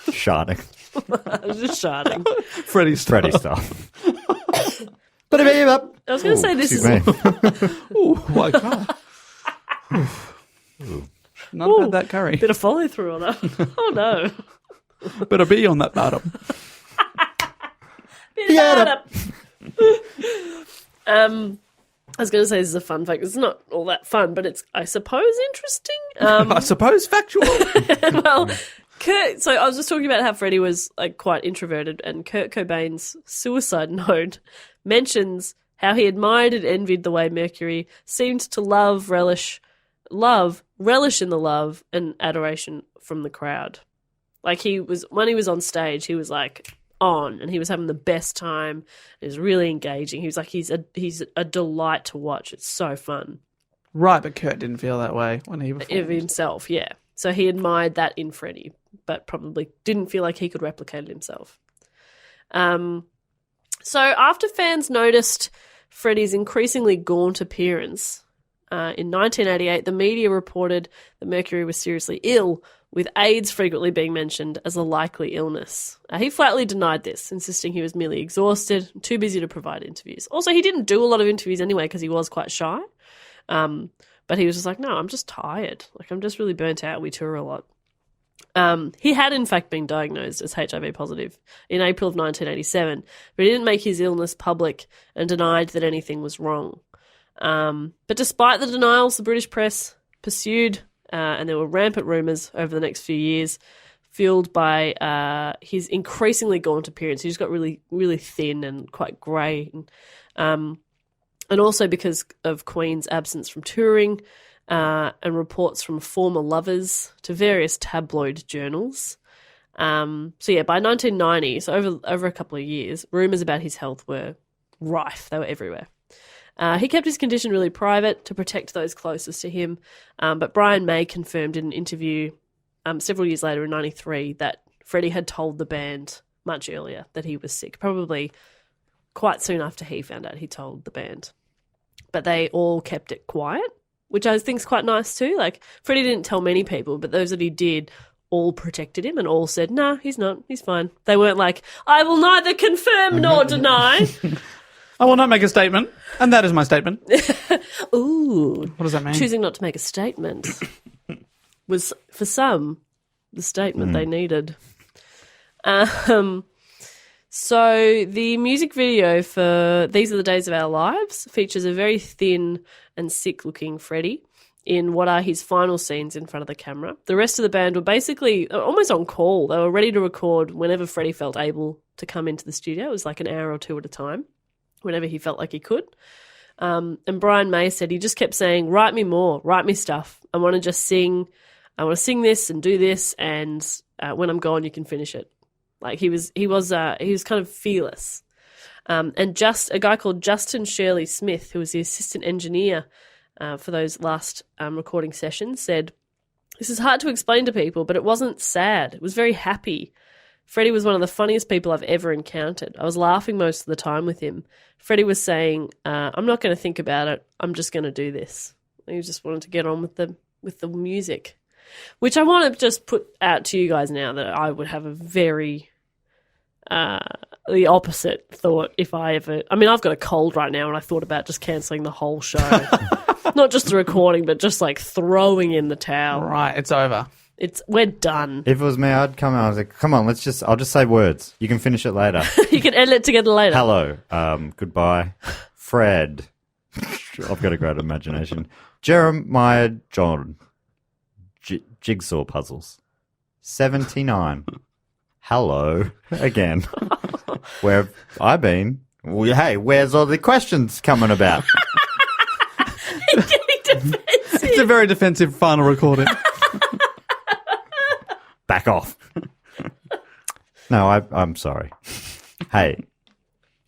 Sharding. I was just sharding. Freddie style. Freddie style. I was going to say this is... Oh, my God. Not had that curry. Bit of follow through on that. Oh, no. Better be on that bottom. I was going to say this is a fun fact. It's not all that fun, but it's, I suppose, interesting. I suppose factual. Well, so I was just talking about how Freddie was quite introverted, and Kurt Cobain's suicide note mentions how he admired and envied the way Mercury seemed to relish in the love and adoration from the crowd. When he was on stage, he was on, and he was having the best time. It was really engaging. He was he's a delight to watch. It's so fun. Right, but Kurt didn't feel that way when he performed. Of himself, yeah. So he admired that in Freddie, but probably didn't feel like he could replicate it himself. So after fans noticed Freddie's increasingly gaunt appearance, in 1988, the media reported that Mercury was seriously ill, with AIDS frequently being mentioned as a likely illness. He flatly denied this, insisting he was merely exhausted, too busy to provide interviews. Also, he didn't do a lot of interviews anyway because he was quite shy. But he was just no, I'm just tired. I'm just really burnt out. We tour a lot. He had, in fact, been diagnosed as HIV positive in April of 1987, but he didn't make his illness public and denied that anything was wrong. But despite the denials, the British press pursued, and there were rampant rumours over the next few years, fueled by his increasingly gaunt appearance. He just got really, really thin and quite grey. And also because of Queen's absence from touring, and reports from former lovers to various tabloid journals. By 1990, so over a couple of years, rumours about his health were rife. They were everywhere. He kept his condition really private to protect those closest to him, but Brian May confirmed in an interview several years later in 1993 that Freddie had told the band much earlier that he was sick, probably quite soon after he found out. He told the band. But they all kept it quiet, which I think is quite nice too. Like, Freddie didn't tell many people, but those that he did all protected him and all said, "Nah, he's not. He's fine." They weren't like, "I will neither confirm nor deny." I will not make a statement, and that is my statement. Ooh. What does that mean? Choosing not to make a statement was, for some, the statement they needed. So the music video for These Are the Days of Our Lives features a very thin and sick-looking Freddie in what are his final scenes in front of the camera. The rest of the band were basically almost on call. They were ready to record whenever Freddie felt able to come into the studio. It was like an hour or two at a time, whenever he felt like he could. And Brian May said he just kept saying, "Write me more, write me stuff. I want to just sing. I want to sing this and do this, and when I'm gone, you can finish it." Like he was kind of fearless. And just a guy called Justin Shirley Smith, who was the assistant engineer for those last recording sessions, said, "This is hard to explain to people, but it wasn't sad. It was very happy. Freddie was one of the funniest people I've ever encountered. I was laughing most of the time with him. Freddie was saying, I'm not going to think about it. I'm just going to do this." He just wanted to get on with the music, which I want to just put out to you guys now that I would have a very the opposite thought if I ever... I mean, I've got a cold right now and I thought about just cancelling the whole show. Not just the recording, but just like throwing in the towel. Right, it's over. We're done. If it was me, I'd come out. I was like, "Come on, I'll just say words. You can finish it later." You can edit it together later. Hello. Goodbye. Fred. I've got a great imagination. Jeremiah John. Jigsaw puzzles. 79. Hello. Again. Where have I been? Well, hey, where's all the questions coming about? He's getting defensive. It's a very defensive final recording. Back off. No, I'm sorry. Hey,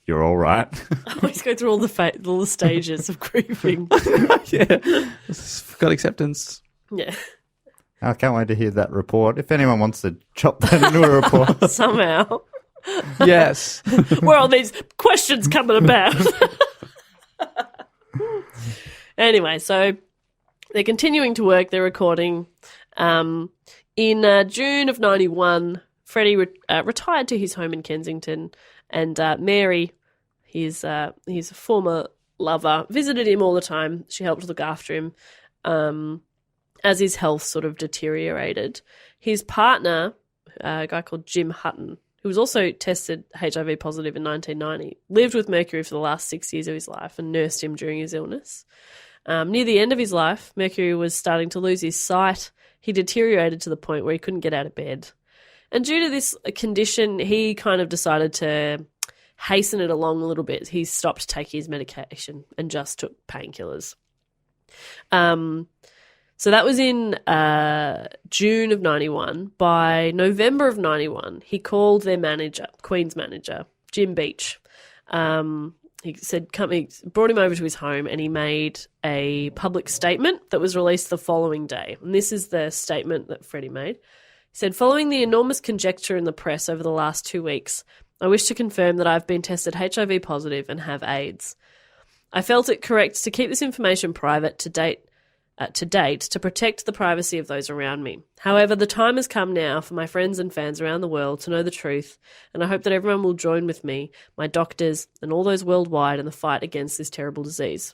you're all right. I always go through all the stages of grieving. Yeah. Got acceptance. Yeah. I can't wait to hear that report. If anyone wants to chop that into a report. Somehow. Yes. Where are these questions coming about? Anyway, so they're continuing to work. They're recording. In June of 91, Freddie retired to his home in Kensington, and Mary, his former lover, visited him all the time. She helped look after him as his health sort of deteriorated. His partner, a guy called Jim Hutton, who was also tested HIV positive in 1990, lived with Mercury for the last 6 years of his life and nursed him during his illness. Near the end of his life, Mercury was starting to lose his sight. He deteriorated to the point where he couldn't get out of bed. And due to this condition, he kind of decided to hasten it along a little bit. He stopped taking his medication and just took painkillers. So that was in June of 91. By November of 91, he called their manager, Queen's manager, Jim Beach. He said, he brought him over to his home and he made a public statement that was released the following day. And this is the statement that Freddie made. He said, "Following the enormous conjecture in the press over the last 2 weeks, I wish to confirm that I've been tested HIV positive and have AIDS. I felt it correct to keep this information private to date to protect the privacy of those around me. However, the time has come now for my friends and fans around the world to know the truth, and I hope that everyone will join with me, my doctors, and all those worldwide in the fight against this terrible disease.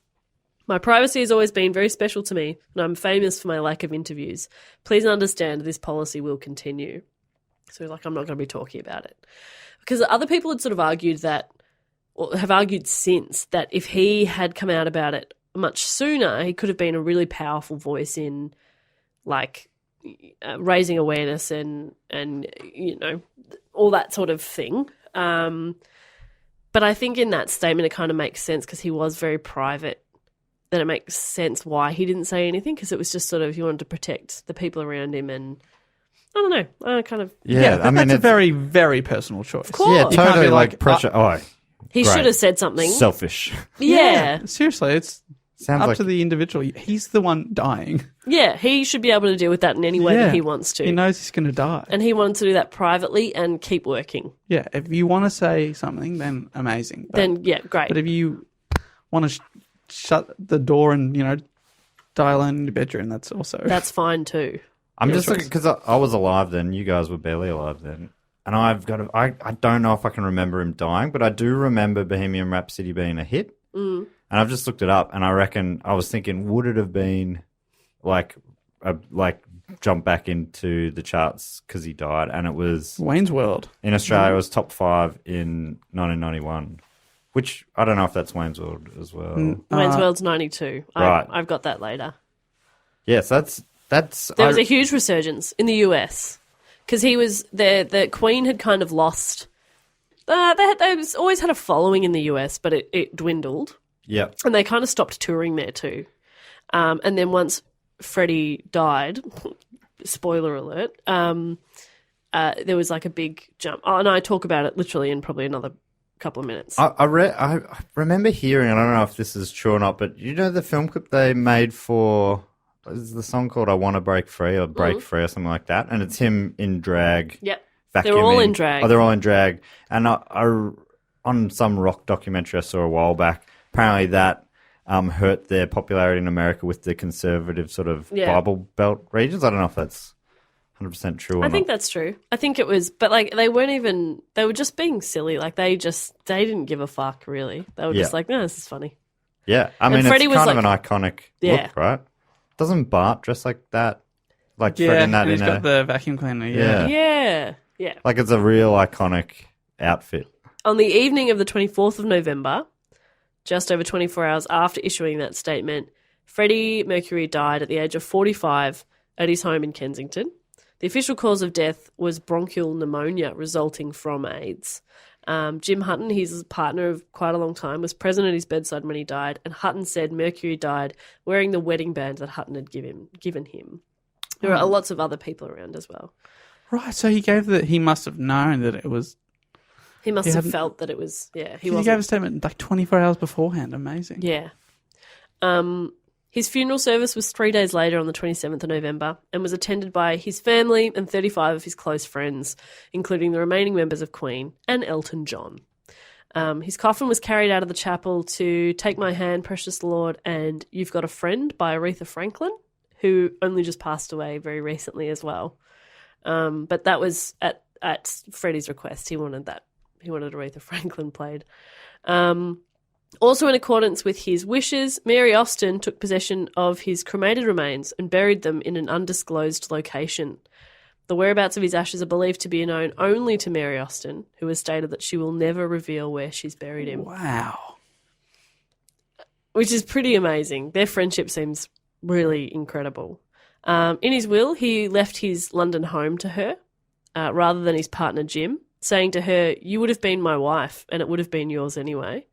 My privacy has always been very special to me, and I'm famous for my lack of interviews. Please understand this policy will continue." So he's like, "I'm not going to be talking about it." Because other people had sort of argued that, or have argued since, that if he had come out about it much sooner, he could have been a really powerful voice in, like, raising awareness and you know, all that sort of thing. But I think in that statement it kind of makes sense because he was very private. Then it makes sense why he didn't say anything, because it was just sort of he wanted to protect the people around him, and I don't know. I kind of I mean, that's a very, very personal choice. Of course. Yeah, You can't totally be like like, pressure. he great. should have said something. Selfish. Yeah. Seriously, it's Sounds up like to the individual. He's the one dying. Yeah, he should be able to deal with that in any way that he wants to. He knows he's going to die. And he wanted to do that privately and keep working. Yeah, if you want to say something, then amazing. But, Then, yeah, great. But if you want to shut the door and, die alone in your bedroom, that's also... That's fine too. I'm just looking because I was alive then. You guys were barely alive then. And I don't know if I can remember him dying, but I do remember Bohemian Rhapsody being a hit. And I've just looked it up, and I reckon I was thinking, would it have been like jump back into the charts because he died? And it was Wayne's World. In Australia. It was top 5 in 1991, which I don't know if that's Wayne's World as well. Wayne's World's 92. Right. I've got that later. Yes, that's. There was a huge resurgence in the US because the Queen had kind of lost. They always had a following in the US, but it dwindled. Yeah. And they kind of stopped touring there too. And then once Freddie died, spoiler alert, there was like a big jump. Oh, and I talk about it literally in probably another couple of minutes. I remember hearing, I don't know if this is true or not, but the film clip they made for, is the song called I Want to Break Free or Break Free or something like that? And it's him in drag. Yep. Vacuuming. They're all in drag. Oh, they're all in drag. And I on some rock documentary I saw a while back, apparently that hurt their popularity in America with the conservative sort of Bible Belt regions. I don't know if that's 100% true or not. I think that's true. I think it was, but like they were just being silly. Like they didn't give a fuck really. They were just like, no, this is funny. Yeah. I mean, it's Freddie was kind of like- an iconic look, right? Doesn't Bart dress like that? Like Fred in that and he's got the vacuum cleaner. Yeah. Like it's a real iconic outfit. On the evening of the 24th of November, just over 24 hours after issuing that statement, Freddie Mercury died at the age of 45 at his home in Kensington. The official cause of death was bronchial pneumonia resulting from AIDS. Jim Hutton, his partner of quite a long time, was present at his bedside when he died, and Hutton said Mercury died wearing the wedding band that Hutton had given him. There are lots of other people around as well. Right, so he must have known that it was... He must have felt that it was, he gave a statement like 24 hours beforehand. Amazing. Yeah. His funeral service was 3 days later on the 27th of November and was attended by his family and 35 of his close friends, including the remaining members of Queen and Elton John. His coffin was carried out of the chapel to Take My Hand, Precious Lord, and You've Got a Friend by Aretha Franklin, who only just passed away very recently as well. But that was at Freddie's request. He wanted that. He wanted Aretha Franklin played. Also in accordance with his wishes, Mary Austin took possession of his cremated remains and buried them in an undisclosed location. The whereabouts of his ashes are believed to be known only to Mary Austin, who has stated that she will never reveal where she's buried him. Wow. Which is pretty amazing. Their friendship seems really incredible. In his will, he left his London home to her, rather than his partner Jim, saying to her, "You would have been my wife, and it would have been yours anyway."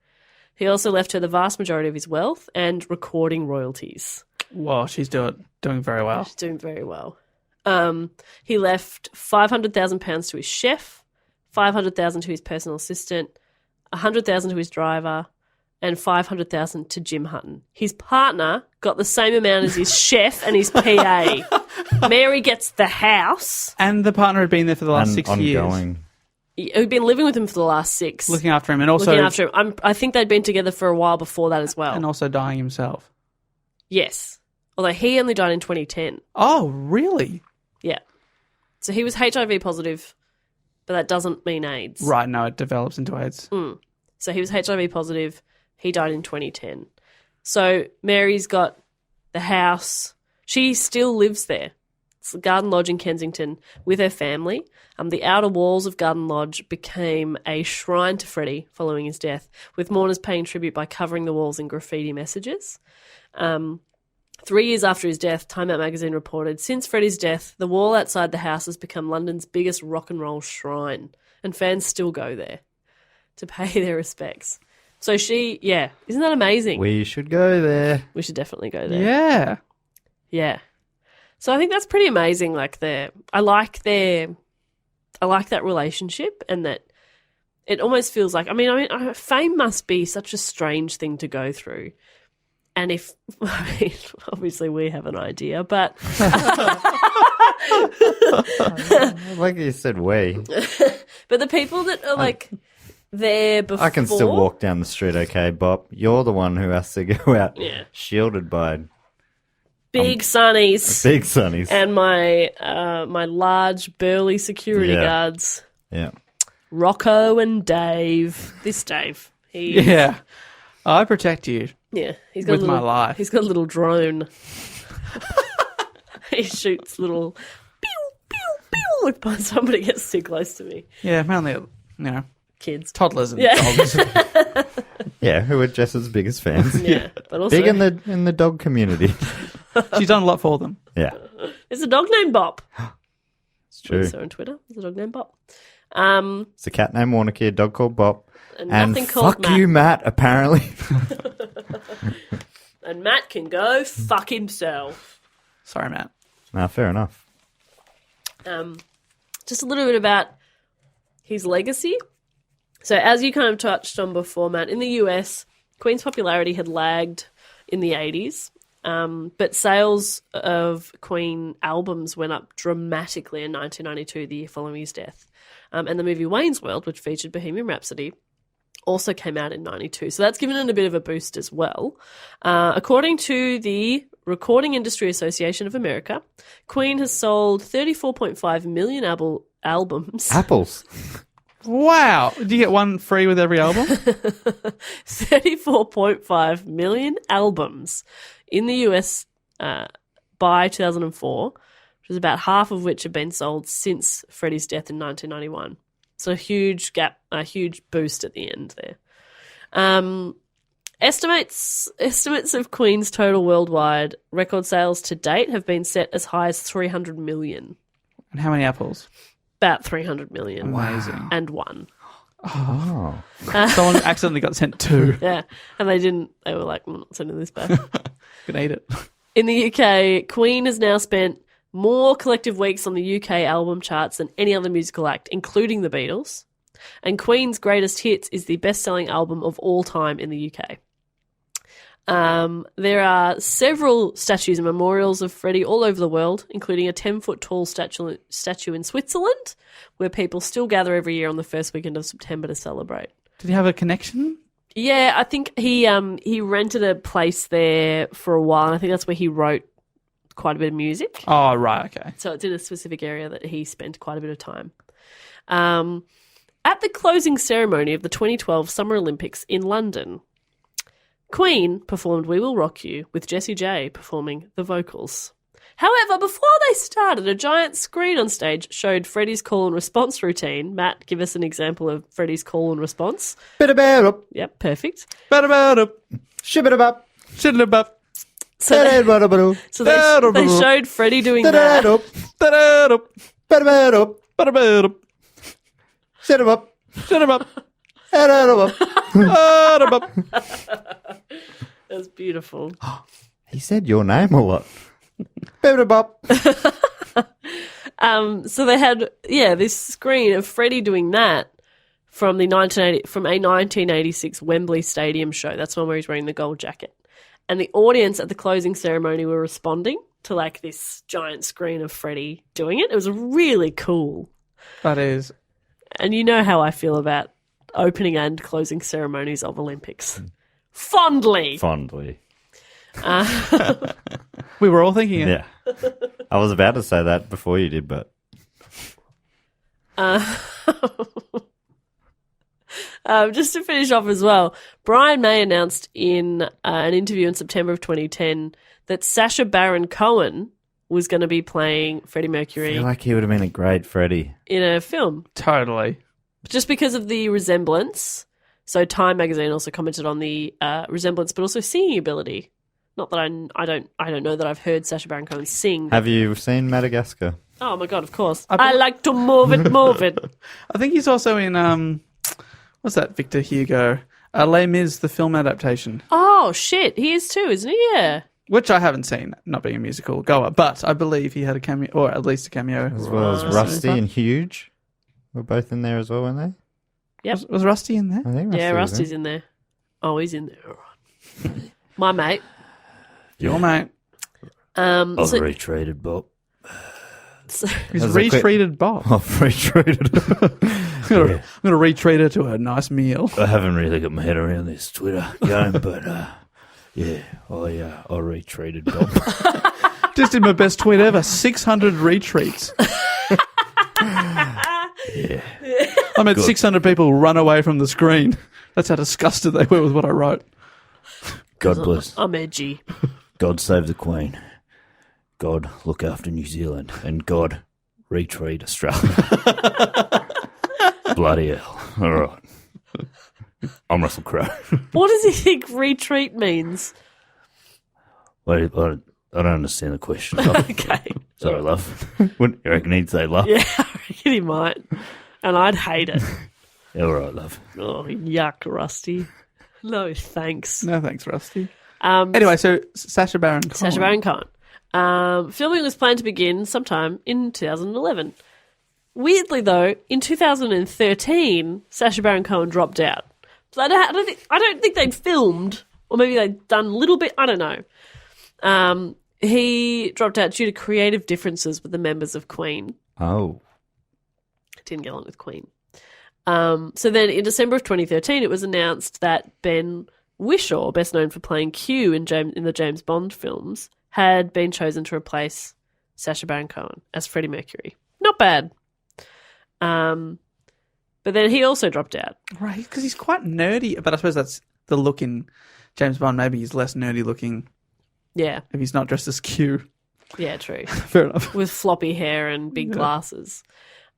He also left her the vast majority of his wealth and recording royalties. Well, she's doing very well. She's doing very well. He left £500,000 to his chef, $500,000 to his personal assistant, $100,000 to his driver, and $500,000 to Jim Hutton. His partner got the same amount as his chef and his PA. Mary gets the house. And the partner had been there for the last 6 years. Ongoing. Who'd been living with him for the last 6. Looking after him and also... Looking after him. I think they'd been together for a while before that as well. And also dying himself. Yes. Although he only died in 2010. Oh, really? Yeah. So he was HIV positive, but that doesn't mean AIDS. Right, no, it develops into AIDS. So he was HIV positive. He died in 2010. So Mary's got the house. She still lives there. It's the Garden Lodge in Kensington with her family. The outer walls of Garden Lodge became a shrine to Freddie following his death, with mourners paying tribute by covering the walls in graffiti messages. 3 years after his death, Time Out magazine reported, since Freddie's death, the wall outside the house has become London's biggest rock and roll shrine, and fans still go there to pay their respects. So isn't that amazing? We should go there. We should definitely go there. Yeah. Yeah. So I think that's pretty amazing. I like that relationship, and that it almost feels like, fame must be such a strange thing to go through. And if, I mean, obviously we have an idea, but Like you said, but the people that are like there before, I can still walk down the street, okay, Bob. You're the one who has to go out shielded by big sunnies, big sunnies. and my my large burly security guards, Rocco and Dave. This Dave, Yeah. I protect you. yeah, he's got With a little, my life. He's got a little drone. He shoots little pew pew pew if somebody gets too close to me. Yeah, mainly, Kids, toddlers and Yeah. dogs. Yeah, who are Jess's biggest fans. yeah, but also Big in the dog community. She's done a lot for them. Yeah, there's a dog named Bop. it's true. So on Twitter, there's a dog named Bop. It's a cat named Warnicky, a dog called Bob. And And nothing called fuck Matt. you, Matt, apparently. And Matt can go fuck himself. Sorry, Matt. Nah, fair enough. Just a little bit about his legacy. So as you kind of touched on before, Matt, in the US, Queen's popularity had lagged in the 80s, but sales of Queen albums went up dramatically in 1992, the year following his death. And the movie Wayne's World, which featured Bohemian Rhapsody, also came out in 92. So that's given it a bit of a boost as well. According to the Recording Industry Association of America, Queen has sold 34.5 million albums. Apples. Wow. Do you get one free with every album? 34.5 million albums in the US by 2004, which is about half of which have been sold since Freddie's death in 1991. So a huge gap, a huge boost at the end there. Estimates of Queen's total worldwide record sales to date have been set as high as 300 million. And how many apples? About 300 million. Amazing. And one. Oh. Someone accidentally got sent two. Yeah. And they were like, I'm not sending this back. Can eat it. In the UK, Queen has now spent more collective weeks on the UK album charts than any other musical act, including the Beatles. And Queen's Greatest Hits is the best-selling album of all time in the UK. There are several statues and memorials of Freddie all over the world, including a 10-foot-tall statue in Switzerland, where people still gather every year on the first weekend of September to celebrate. Did he have a connection? Yeah, I think he rented a place there for a while, and I think that's where he wrote quite a bit of music. Oh, right, okay. So it's in a specific area that he spent quite a bit of time. At the closing ceremony of the 2012 Summer Olympics in London, Queen performed We Will Rock You, with Jessie J performing the vocals. However, before they started, a giant screen on stage showed Freddie's call and response routine. Matt, give us an example of Freddie's call and response. Bit-a-bit-up. Yep, perfect. Shib-it-a-bop. Shib-it-a-bop. So they showed Freddie doing that. Bit-a-bit-up. Bit-a-bit-up. Ba-da-ba-da. Shib-it-a-bop. Shib-it-a-bop. Bit-a-bit-up. Ba-da-bop. That's beautiful. He said your name a lot. Bit-a-bop. So they had, this screen of Freddie doing that from a 1986 Wembley Stadium show. That's one where he's wearing the gold jacket. And the audience at the closing ceremony were responding to like this giant screen of Freddie doing it. It was really cool. That is. And you know how I feel about opening and closing ceremonies of Olympics. Fondly. We were all thinking it. Yeah. I was about to say that before you did, but... Just to finish off as well, Brian May announced in an interview in September of 2010 that Sacha Baron Cohen was going to be playing Freddie I Mercury feel like he would have been a great Freddie. in a film. Totally. Just because of the resemblance. So Time magazine also commented on the resemblance, but also singing ability. Not that I don't know that I've heard Sacha Baron Cohen sing. Have you seen Madagascar? Oh my god, of course. I like to move it. I think he's also in, what's that, Victor Hugo? Les Mis, the film adaptation. Oh shit, he is too, isn't he? Yeah. Which I haven't seen, not being a musical goer, but I believe he had a cameo, or at least a cameo. As well as Rusty and Huge were both in there as well, weren't they? Yep. Was Rusty in there? I think Yeah, was Rusty's in there. Oh, he's in there. My mate. Your mate. I've So- retreated, Bob. He's That's a quick- retreated Bob. I've retreated. I'm gonna retreat her to a nice meal. I haven't really got my head around this Twitter game, but I retreated, Bob. Just did my best tweet ever. 600 retweets. Yeah. I made 600 people run away from the screen. That's how disgusted they were with what I wrote. God bless. I'm edgy. God save the Queen. God look after New Zealand. And God retreat Australia. Bloody hell. All right. I'm Russell Crowe. What does he think retreat means? Wait, I don't understand the question. Okay. Sorry, love. Wouldn't you reckon he'd say love? Yeah, I reckon he might. And I'd hate it. All right, love. Oh, yuck, Rusty. No, thanks. No thanks, Rusty. Anyway, so Sacha Baron Cohen. Sacha Baron Cohen. Filming was planned to begin sometime in 2011. Weirdly, though, in 2013, Sacha Baron Cohen dropped out. So I don't think they'd filmed, or maybe they'd done a little bit. I don't know. He dropped out due to creative differences with the members of Queen. Oh. Didn't get along with Queen. So then in December of 2013, it was announced that Ben Whishaw, best known for playing Q in the James Bond films, had been chosen to replace Sacha Baron Cohen as Freddie Mercury. Not bad. But then he also dropped out. Right, because he's quite nerdy. But I suppose that's the look in James Bond. Maybe he's less nerdy looking Yeah. if he's not dressed as Q. Yeah, true. Fair enough. With floppy hair and big glasses.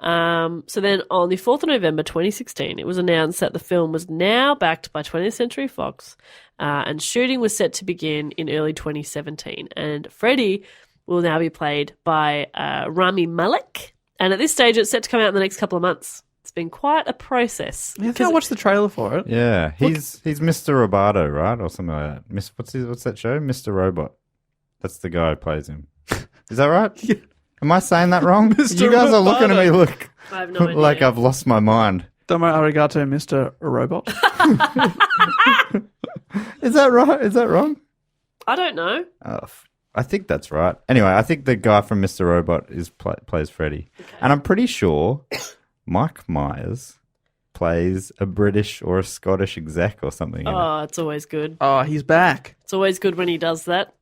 So then on the 4th of November 2016, it was announced that the film was now backed by 20th Century Fox and shooting was set to begin in early 2017. And Freddie will now be played by Rami Malek. And at this stage, it's set to come out in the next couple of months. It's been quite a process. Yeah, I think I watched the trailer for it. Yeah, he's Mr. Roboto, right? Or something like that. What's that show? Mr. Robot. That's the guy who plays him. Is that right? Yeah. Am I saying that wrong? Mr. You guys are looking at me I have no idea. like I've lost my mind. Domo arigato, Mr. Robot. Is that right? Is that wrong? I don't know. I think that's right. Anyway, I think the guy from Mr. Robot plays Freddy. Okay. And I'm pretty sure Mike Myers plays a British or a Scottish exec or something. Oh, it's always good. Oh, he's back. It's always good when he does that.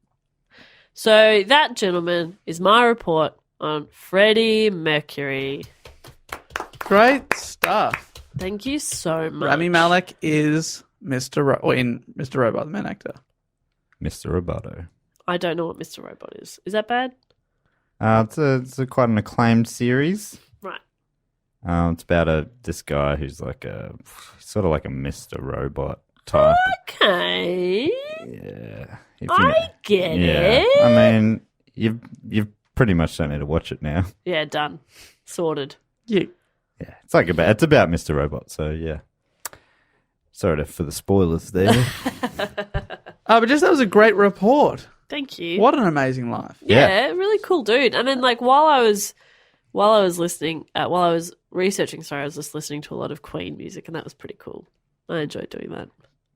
So that, gentlemen, is my report on Freddie Mercury. Great stuff. Thank you so much. Rami Malek is in Mr. Robot, the main actor. Mr. Roboto. I don't know what Mr. Robot is. Is that bad? It's quite an acclaimed series. Right. It's about this guy who's sort of like a Mr. Robot type. Okay. Yeah. I get it. I mean, you've pretty much don't need to watch it now. Yeah, done. Sorted. Yeah. Yeah, it's about Mr. Robot. So yeah. Sorry for the spoilers there. But that was a great report. Thank you. What an amazing life. Yeah, really cool dude. I mean, like while I was researching, I was just listening to a lot of Queen music, and that was pretty cool. I enjoyed doing that.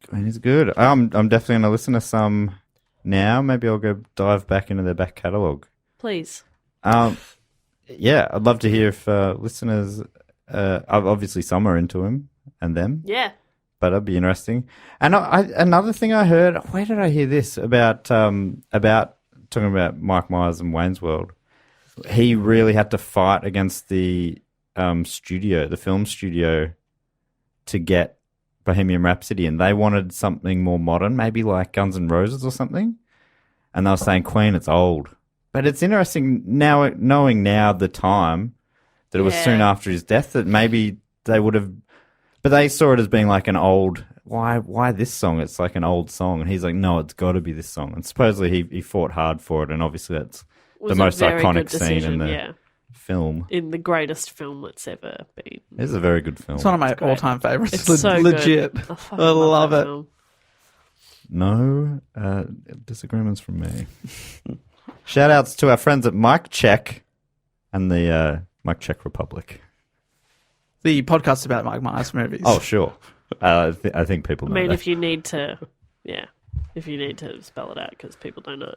Queen is good. I'm definitely going to listen to some now. Maybe I'll go dive back into their back catalogue. Please. Yeah, I'd love to hear if listeners, obviously some are into him and them. Yeah. But that'd be interesting. And another thing I heard, where did I hear this about talking about Mike Myers and Wayne's World? He really had to fight against the film studio, to get Bohemian Rhapsody, and they wanted something more modern, maybe like Guns N' Roses or something. And they were saying, Queen, it's old. But it's interesting now, knowing now the time that it was soon after his death, that maybe they would have. But they saw it as being like an old, why this song? It's like an old song. And he's like, no, it's got to be this song. And supposedly he fought hard for it. And obviously that's the most iconic scene in the film. In the greatest film that's ever been. It's a very good film. It's one of my all-time favorites. It's so legit. Good. I love it. Film. No disagreements from me. Shout outs to our friends at Mike Check and the Mike Check Republic. The podcast about Mike Myers movies. Oh, sure. I think people know I mean, that. if you need to, if if you need to spell it out because people don't know.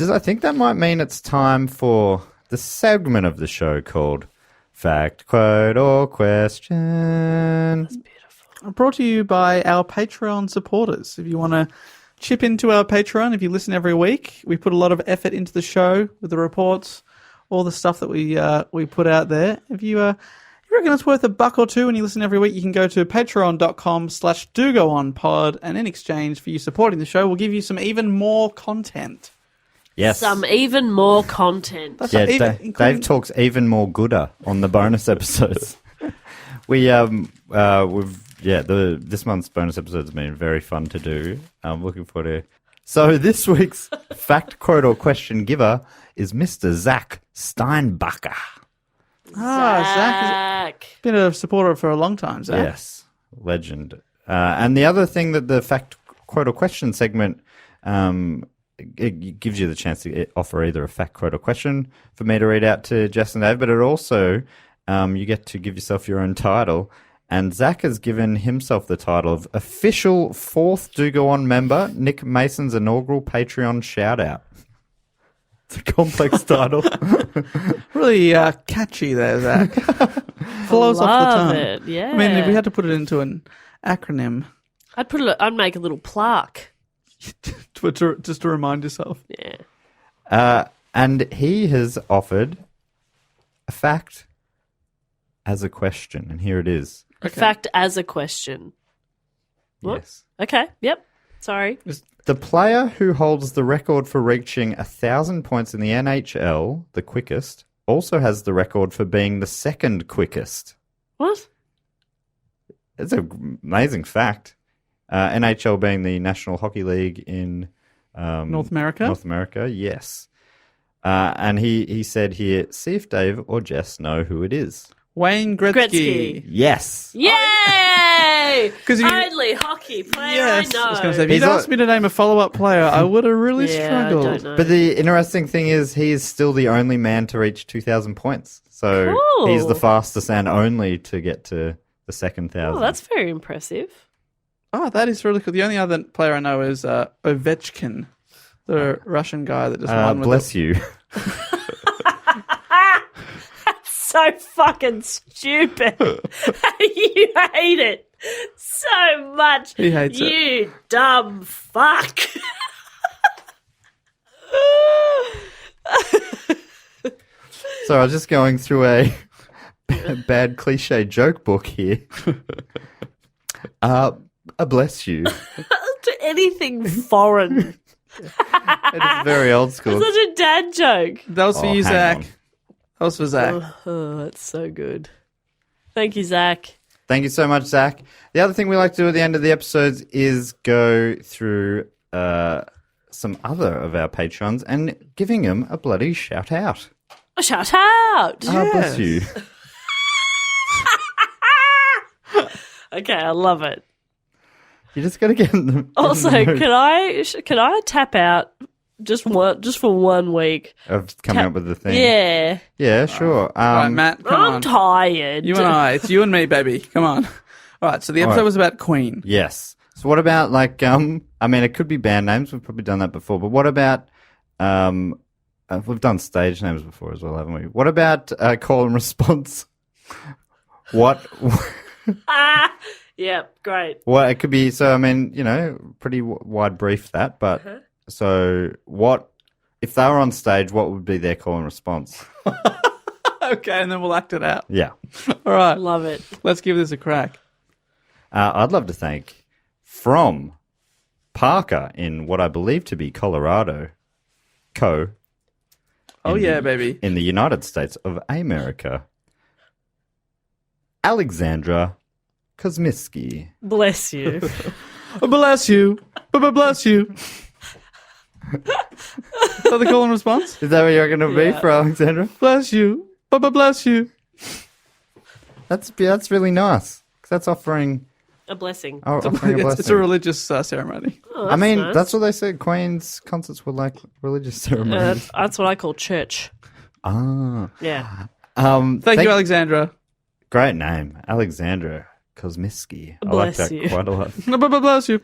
I think that might mean it's time for the segment of the show called Fact, Quote, or Question. That's beautiful. Brought to you by our Patreon supporters. If you want to chip into our Patreon, if you listen every week, we put a lot of effort into the show with the reports, all the stuff that we put out there. If you reckon it's worth $1 or $2 when you listen every week, you can go to patreon.com/dogoonpod, and in exchange for you supporting the show, we'll give you some even more content. Yes. Some even more content. That's Yeah, not even, including- Dave talks even more gooder on the bonus episodes. This month's bonus episodes have been very fun to do. I'm looking forward to. So this week's fact, quote, or question giver is Mr. Zach Steinbacher. Zach. Zach has been a supporter for a long time, Zach. Yes, legend. And the other thing that the fact, quote, or question segment it gives you the chance to offer either a fact, quote, or question for me to read out to Jess and Dave, but it also you get to give yourself your own title. And Zach has given himself the title of official 4th Do Go On member, Nick Mason's inaugural Patreon shout-out. It's a complex title. Really catchy there, Zach. Flows off the tongue. It, yeah. I mean, if we had to put it into an acronym, I'd make a little plaque. just to remind yourself. Yeah. And he has offered a fact as a question, and here it is. A fact as a question. What? Yes. Okay. Yep. Sorry. The player who holds the record for reaching 1,000 points in the NHL, the quickest, also has the record for being the second quickest. What? It's an amazing fact. NHL being the National Hockey League in North America? North America, yes. And he said here, see if Dave or Jess know who it is. Wayne Gretzky. Yes. Yay! 'Cause you- Only hockey player Yes. I know. I was going to say, if you'd He's asked me to name a follow-up player, I would have really struggled. I don't know. But the interesting thing is he is still the only man to reach 2,000 points. So Cool. he's the fastest and only to get to the second 1,000. Oh, that's very impressive. Oh, that is really cool. The only other player I know is Ovechkin, the Russian guy that just won with bless you. So fucking stupid. You hate it so much. He hates it. You dumb fuck. So I was just going through a bad cliche joke book here. Bless you. To anything foreign. It is very old school. Such a dad joke. That was for you, hang Zach. on. That was for Zach. Oh, that's so good. Thank you, Zach. Thank you so much, Zach. The other thing we like to do at the end of the episodes is go through some other of our patrons and giving them a bloody shout out. A shout out. Bless you. Okay, I love it. You just got to get in them. Also, can I tap out just for 1 week? Of coming up with the thing. Yeah. Yeah, sure. All right, Matt, come I'm on. tired. You and I. It's you and me, baby. Come on. All right, so the episode was about Queen. Yes. So what about like I mean, it could be band names. We've probably done that before. But what about we've done stage names before as well, haven't we? What about call and response? What? Yeah, great. Well, it could be. So I mean, pretty wide brief that. But so what? If they were on stage, what would be their call and response? Okay, and then we'll act it out. Yeah. All right, Love it. let's give this a crack. I'd love to thank from Parker in what I believe to be Colorado, Oh, yeah, baby. in the United States of America, Alexandra Kosmiski. Bless you. Bless you. Bless you. Is that the call and response? Is that what you're going to be for Alexandra? Bless you. Bless you. That's really nice. 'Cause that's offering A blessing. offering a blessing. It's a religious ceremony. Oh, I mean, nice. that's what they said. Queen's concerts were like religious ceremonies. That's what I call church. Ah. Yeah. Thank you, Alexandra. Great name, Alexandra Kosmiski. I like Bless that you. quite a lot. Bless you.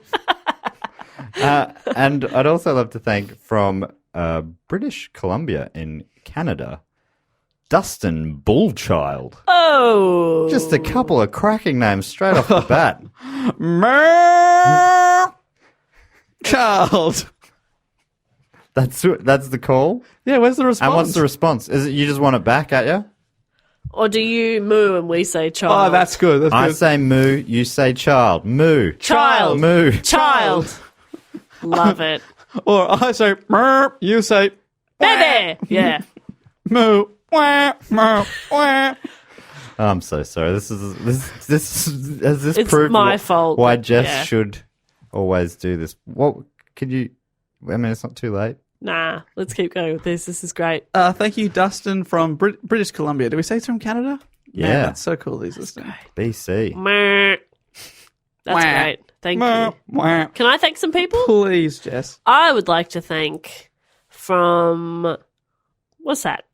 And I'd also love to thank from British Columbia in Canada, Dustin Bullchild. Oh. Just a couple of cracking names straight off the bat. Child. That's the call? Yeah, where's the response? And what's the response? Is it you just want it back at you? Or do you moo and we say child? Oh, that's good. That's I good. say moo, you say child. Moo. Child. Moo. Child. Love it. Or I say merp, you say Baby. Yeah. moo. Wah, moo, wah. Oh, I'm so sorry. This has this It's proved my fault, why but, Jess yeah. should always do this. What could you? I mean, it's not too late. Nah, let's keep going with this. This is great. Thank you, Dustin from British Columbia. Do we say it's from Canada? Yeah. Man, that's so cool. He's listening. BC. Meh. That's Wah. great. Thank Wah, you. wah. Can I thank some people? Please, Jess. I would like to thank from... What's that?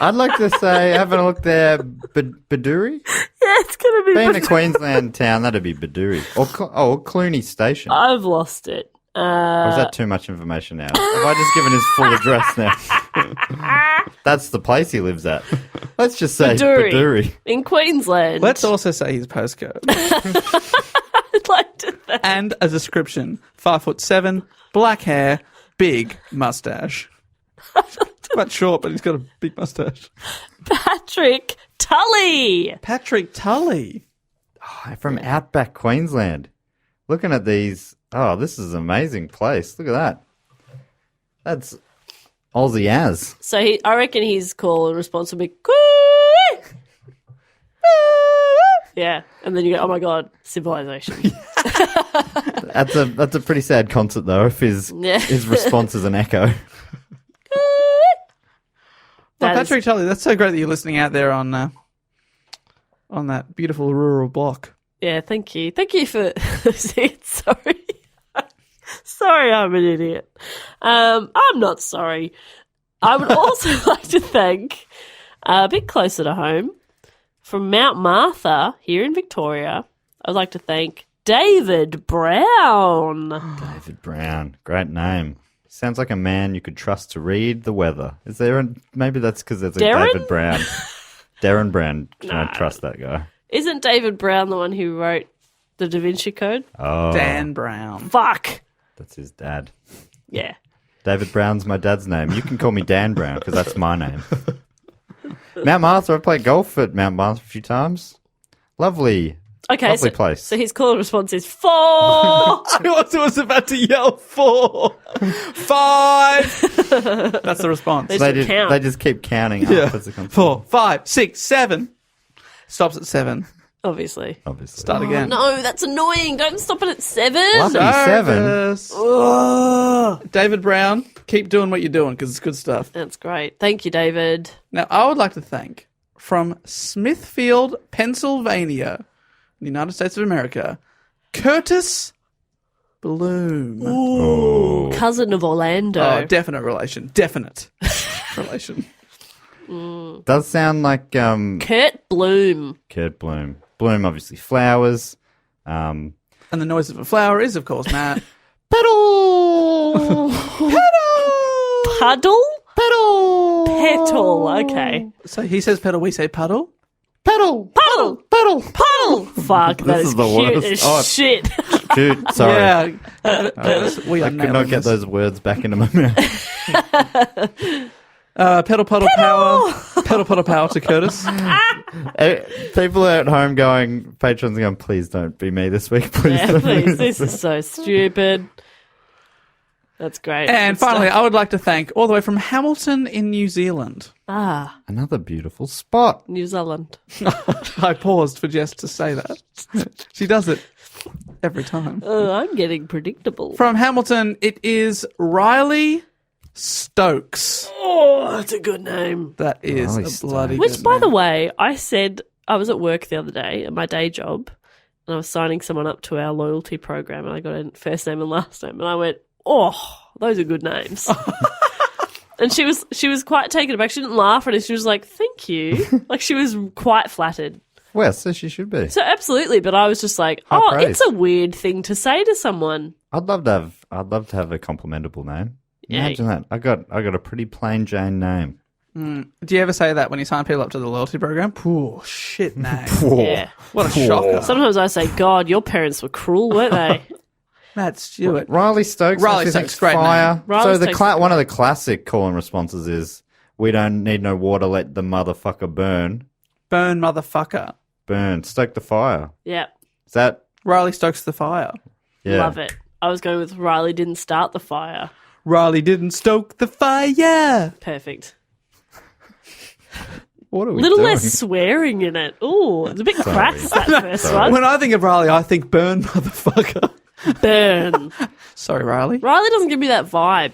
I'd like to say, having a look there, Baduri? Yeah, it's going to be... Being a Queensland town, that'd be Baduri. Or Clooney Station. I've lost it. Or is that too much information now? Have I just given his full address now? That's the place he lives at. Let's just say Baduri. In Queensland. Let's also say his postcode. I'd like to thank And a description. 5'7", black hair, big mustache. It's quite short, but he's got a big mustache. Patrick Tully. Patrick Tully. Oh, from Outback Queensland. Looking at these, oh, this is an amazing place. Look at that. That's Aussie as. So I reckon his call and response will be, "Coo!" Yeah. And then you go, oh my God, civilization. That's a pretty sad concert though, if his response is an echo. Well, That is- Patrick Tully, that's so great that you're listening out there on that beautiful rural block. Yeah, thank you. Thank you for sorry. Sorry, I'm an idiot. I'm not sorry. I would also like to thank, a bit closer to home, from Mount Martha here in Victoria, I'd like to thank David Brown. David Brown. Great name. Sounds like a man you could trust to read the weather. Is there maybe that's because there's a Darren? David Brown. Darren Brown. Can I trust that guy? Isn't David Brown the one who wrote the Da Vinci Code? Oh, Dan Brown. Fuck. that's his dad. Yeah. David Brown's my dad's name. You can call me Dan Brown because that's my name. Mount Martha. I've played golf at Mount Martha a few times. Lovely. Okay, Lovely so, place. so his call and response is 4. I was about to yell 4, 5. That's the response. They They should just, count. they just keep counting Yeah. up as it comes. 4, 5, 6, 7. Stops at 7. Obviously. Obviously. Start again. No, that's annoying. Don't stop it at 7. Lucky 7. Service. Ugh. David Brown, keep doing what you're doing because it's good stuff. That's great. Thank you, David. Now, I would like to thank from Smithfield, Pennsylvania, the United States of America, Curtis Bloom. Ooh. Cousin of Orlando. Oh, definite relation. Definite relation. Does sound like Kurt Bloom. Kurt Bloom. Bloom, obviously flowers. And the noise of a flower is, of course, Matt. Petal! Puddle? Petal! Petal. Okay. So he says pedal, we say puddle. Petal! Puddle. Petal! Puddle. Fuck, that This is is the cute worst. as Oh, shit. Dude, sorry. Yeah. We are I could nailing not get this. those words back into my mouth. Pedal, puddle, power. Pedal, puddle, power to Curtis. People are at home going, patrons are going, please don't be me this week. Please Yeah, don't be please. me This is so stupid. That's great. And Good finally, stuff. I would like to thank all the way from Hamilton in New Zealand. Another beautiful spot. New Zealand. I paused for Jess to say that. She does it every time. Oh, I'm getting predictable. From Hamilton, it is Riley Stokes. Oh, that's a good name. That is Riley a Stokes. bloody Which, good by name. the way, I said I was at work the other day at my day job, and I was signing someone up to our loyalty program, and I got a first name and last name, and I went, "Oh, those are good names." And she was quite taken aback. She didn't laugh at it. She was like, "Thank you." Like she was quite flattered. Well, so she should be. So absolutely, but I was just like, High praise. it's a weird thing to say to someone. I'd love to have a complimentable name. Yeah. Imagine that. I got a pretty plain Jane name. Do you ever say that when you sign people up to the loyalty program? Poor shit name. Yeah. What a shocker. Sometimes I say, God, your parents were cruel, weren't they? Matt Stewart. Riley Stokes. Riley I Stokes, think great fire. name. Riley So Stokes one of the classic call and responses is, "We don't need no water. Let the motherfucker burn. Burn, motherfucker. Burn. Stoke the fire." Yeah. Is that? Riley stokes the fire. Yeah. Love it. I was going with Riley didn't start the fire. Riley didn't stoke the fire. Perfect. What are we Little doing? less swearing in it. Ooh, it's a bit crass, that first one. When I think of Riley, I think burn, motherfucker. Burn. Sorry, Riley. Riley doesn't give me that vibe.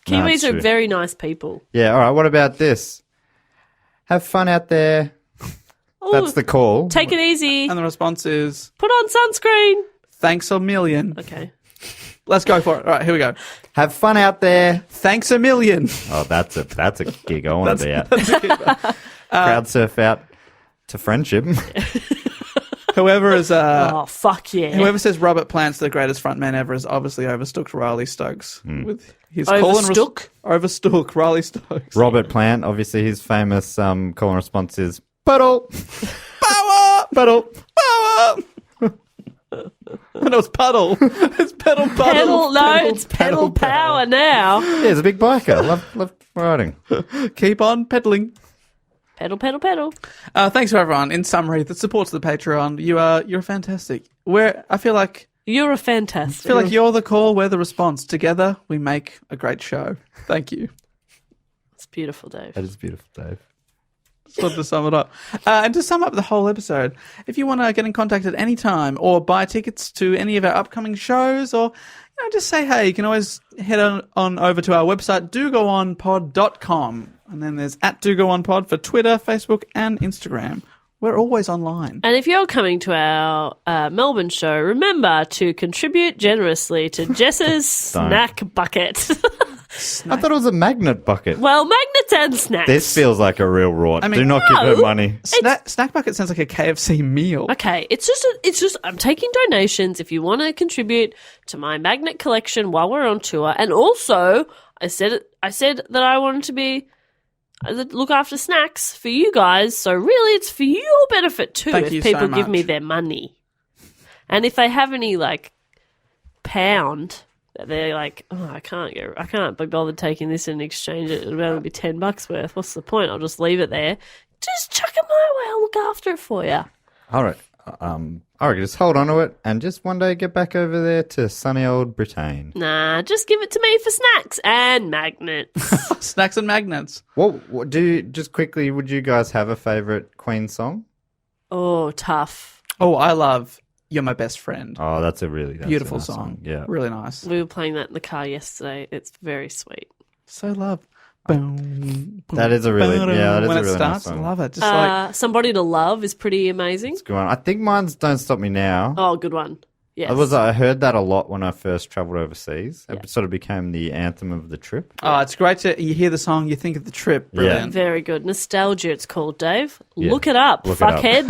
No, Kiwis it's are true. very nice people. Yeah. All right. What about this? Have fun out there. Ooh, That's the call. take it easy. And the response is, Put on sunscreen. thanks a million. Okay. Let's go for it. All right, here we go. Have fun out there. Thanks a million. Oh, that's a gig I want to be at. That's a keeper. Crowd surf out to friendship. Whoever is, Oh, fuck yeah. whoever says Robert Plant's the greatest frontman ever is obviously overstooked Riley Stokes with his call and Overstook? overstook Riley Stokes. Robert Plant, obviously his famous call and response is puddle. Power, Puddle. power. And it was puddle. It's pedal, puddle. Pedal, no, it's pedal power now. Yeah, he's a big biker. Love riding. Keep on pedaling. Pedal, pedal, pedal. Thanks for everyone. In summary, that supports the Patreon. You're fantastic. I feel like You're a fantastic. you're the call, we're the response. Together, we make a great show. Thank you. It's beautiful, Dave. That is beautiful, Dave. Just wanted to sum it up. And to sum up the whole episode, if you want to get in contact at any time or buy tickets to any of our upcoming shows or just say hey, you can always head on over to our website, dogoonpod.com. And then there's @dogoonpod for Twitter, Facebook, and Instagram. We're always online. And if you're coming to our Melbourne show, remember to contribute generously to Jess's snack bucket. I thought it was a magnet bucket. Well, magnets and snacks. This feels like a real rort. I mean, Do not give her no. money. Snack bucket sounds like a KFC meal. Okay, it's just I'm taking donations if you want to contribute to my magnet collection while we're on tour. And also, I said that I wanted to look after snacks for you guys. So really, it's for your benefit too Thank if you people so give me much. their money. And if they have any pound that they're like, oh, I can't be bothered taking this and exchange it. It'll only be $10 worth. What's the point? I'll just leave it there. Just chuck it my way. I'll look after it for you. All right. I reckon just hold on to it and just one day get back over there to sunny old Britain. Nah, just give it to me for snacks and magnets. Snacks and magnets. What do you, just quickly, would you guys have a favourite Queen song? Oh, tough. Oh, I love You're My Best Friend. Oh, that's a Beautiful nice song. Yeah. Really nice. We were playing that in the car yesterday. It's very sweet. So love. Boom, boom, That is a really- ba-dum. yeah, that is when a it really nice starts, I song. love it. Just like Somebody to Love is pretty amazing. Good one. I think mine's Don't Stop Me Now. Oh, good one. Yes. I heard that a lot when I first travelled overseas. Yeah. It sort of became the anthem of the trip. oh, it's great to you hear the song, you think of the trip. Brilliant. Very good. Nostalgia, it's called, Dave. Yeah. Look it up, Look it up. fuckhead.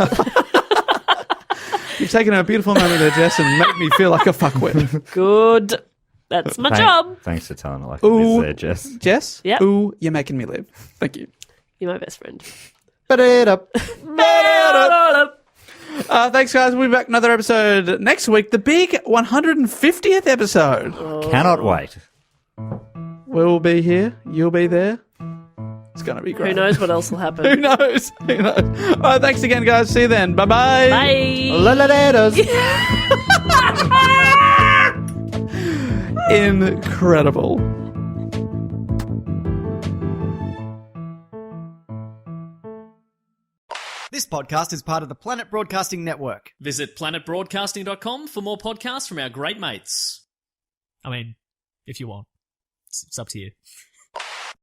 You've taken a beautiful moment there, Jess, and made me feel like a fuckwit. Good. That's my job. Thanks for telling it like Ooh. it is there, Jess. Jess? Yep. Ooh, you're making me live. Thank you. You're my best friend. Thanks, guys. We'll be back another episode next week. The big 150th episode. Cannot wait. We'll be here. You'll be there. It's going to be great. Who knows what else will happen? Who knows? Who knows? All right, thanks again, guys. See you then. Bye-bye. Bye. La-la-la-dos. Incredible. This podcast is part of the Planet Broadcasting Network. Visit planetbroadcasting.com for more podcasts from our great mates. I mean, if you want. It's up to you.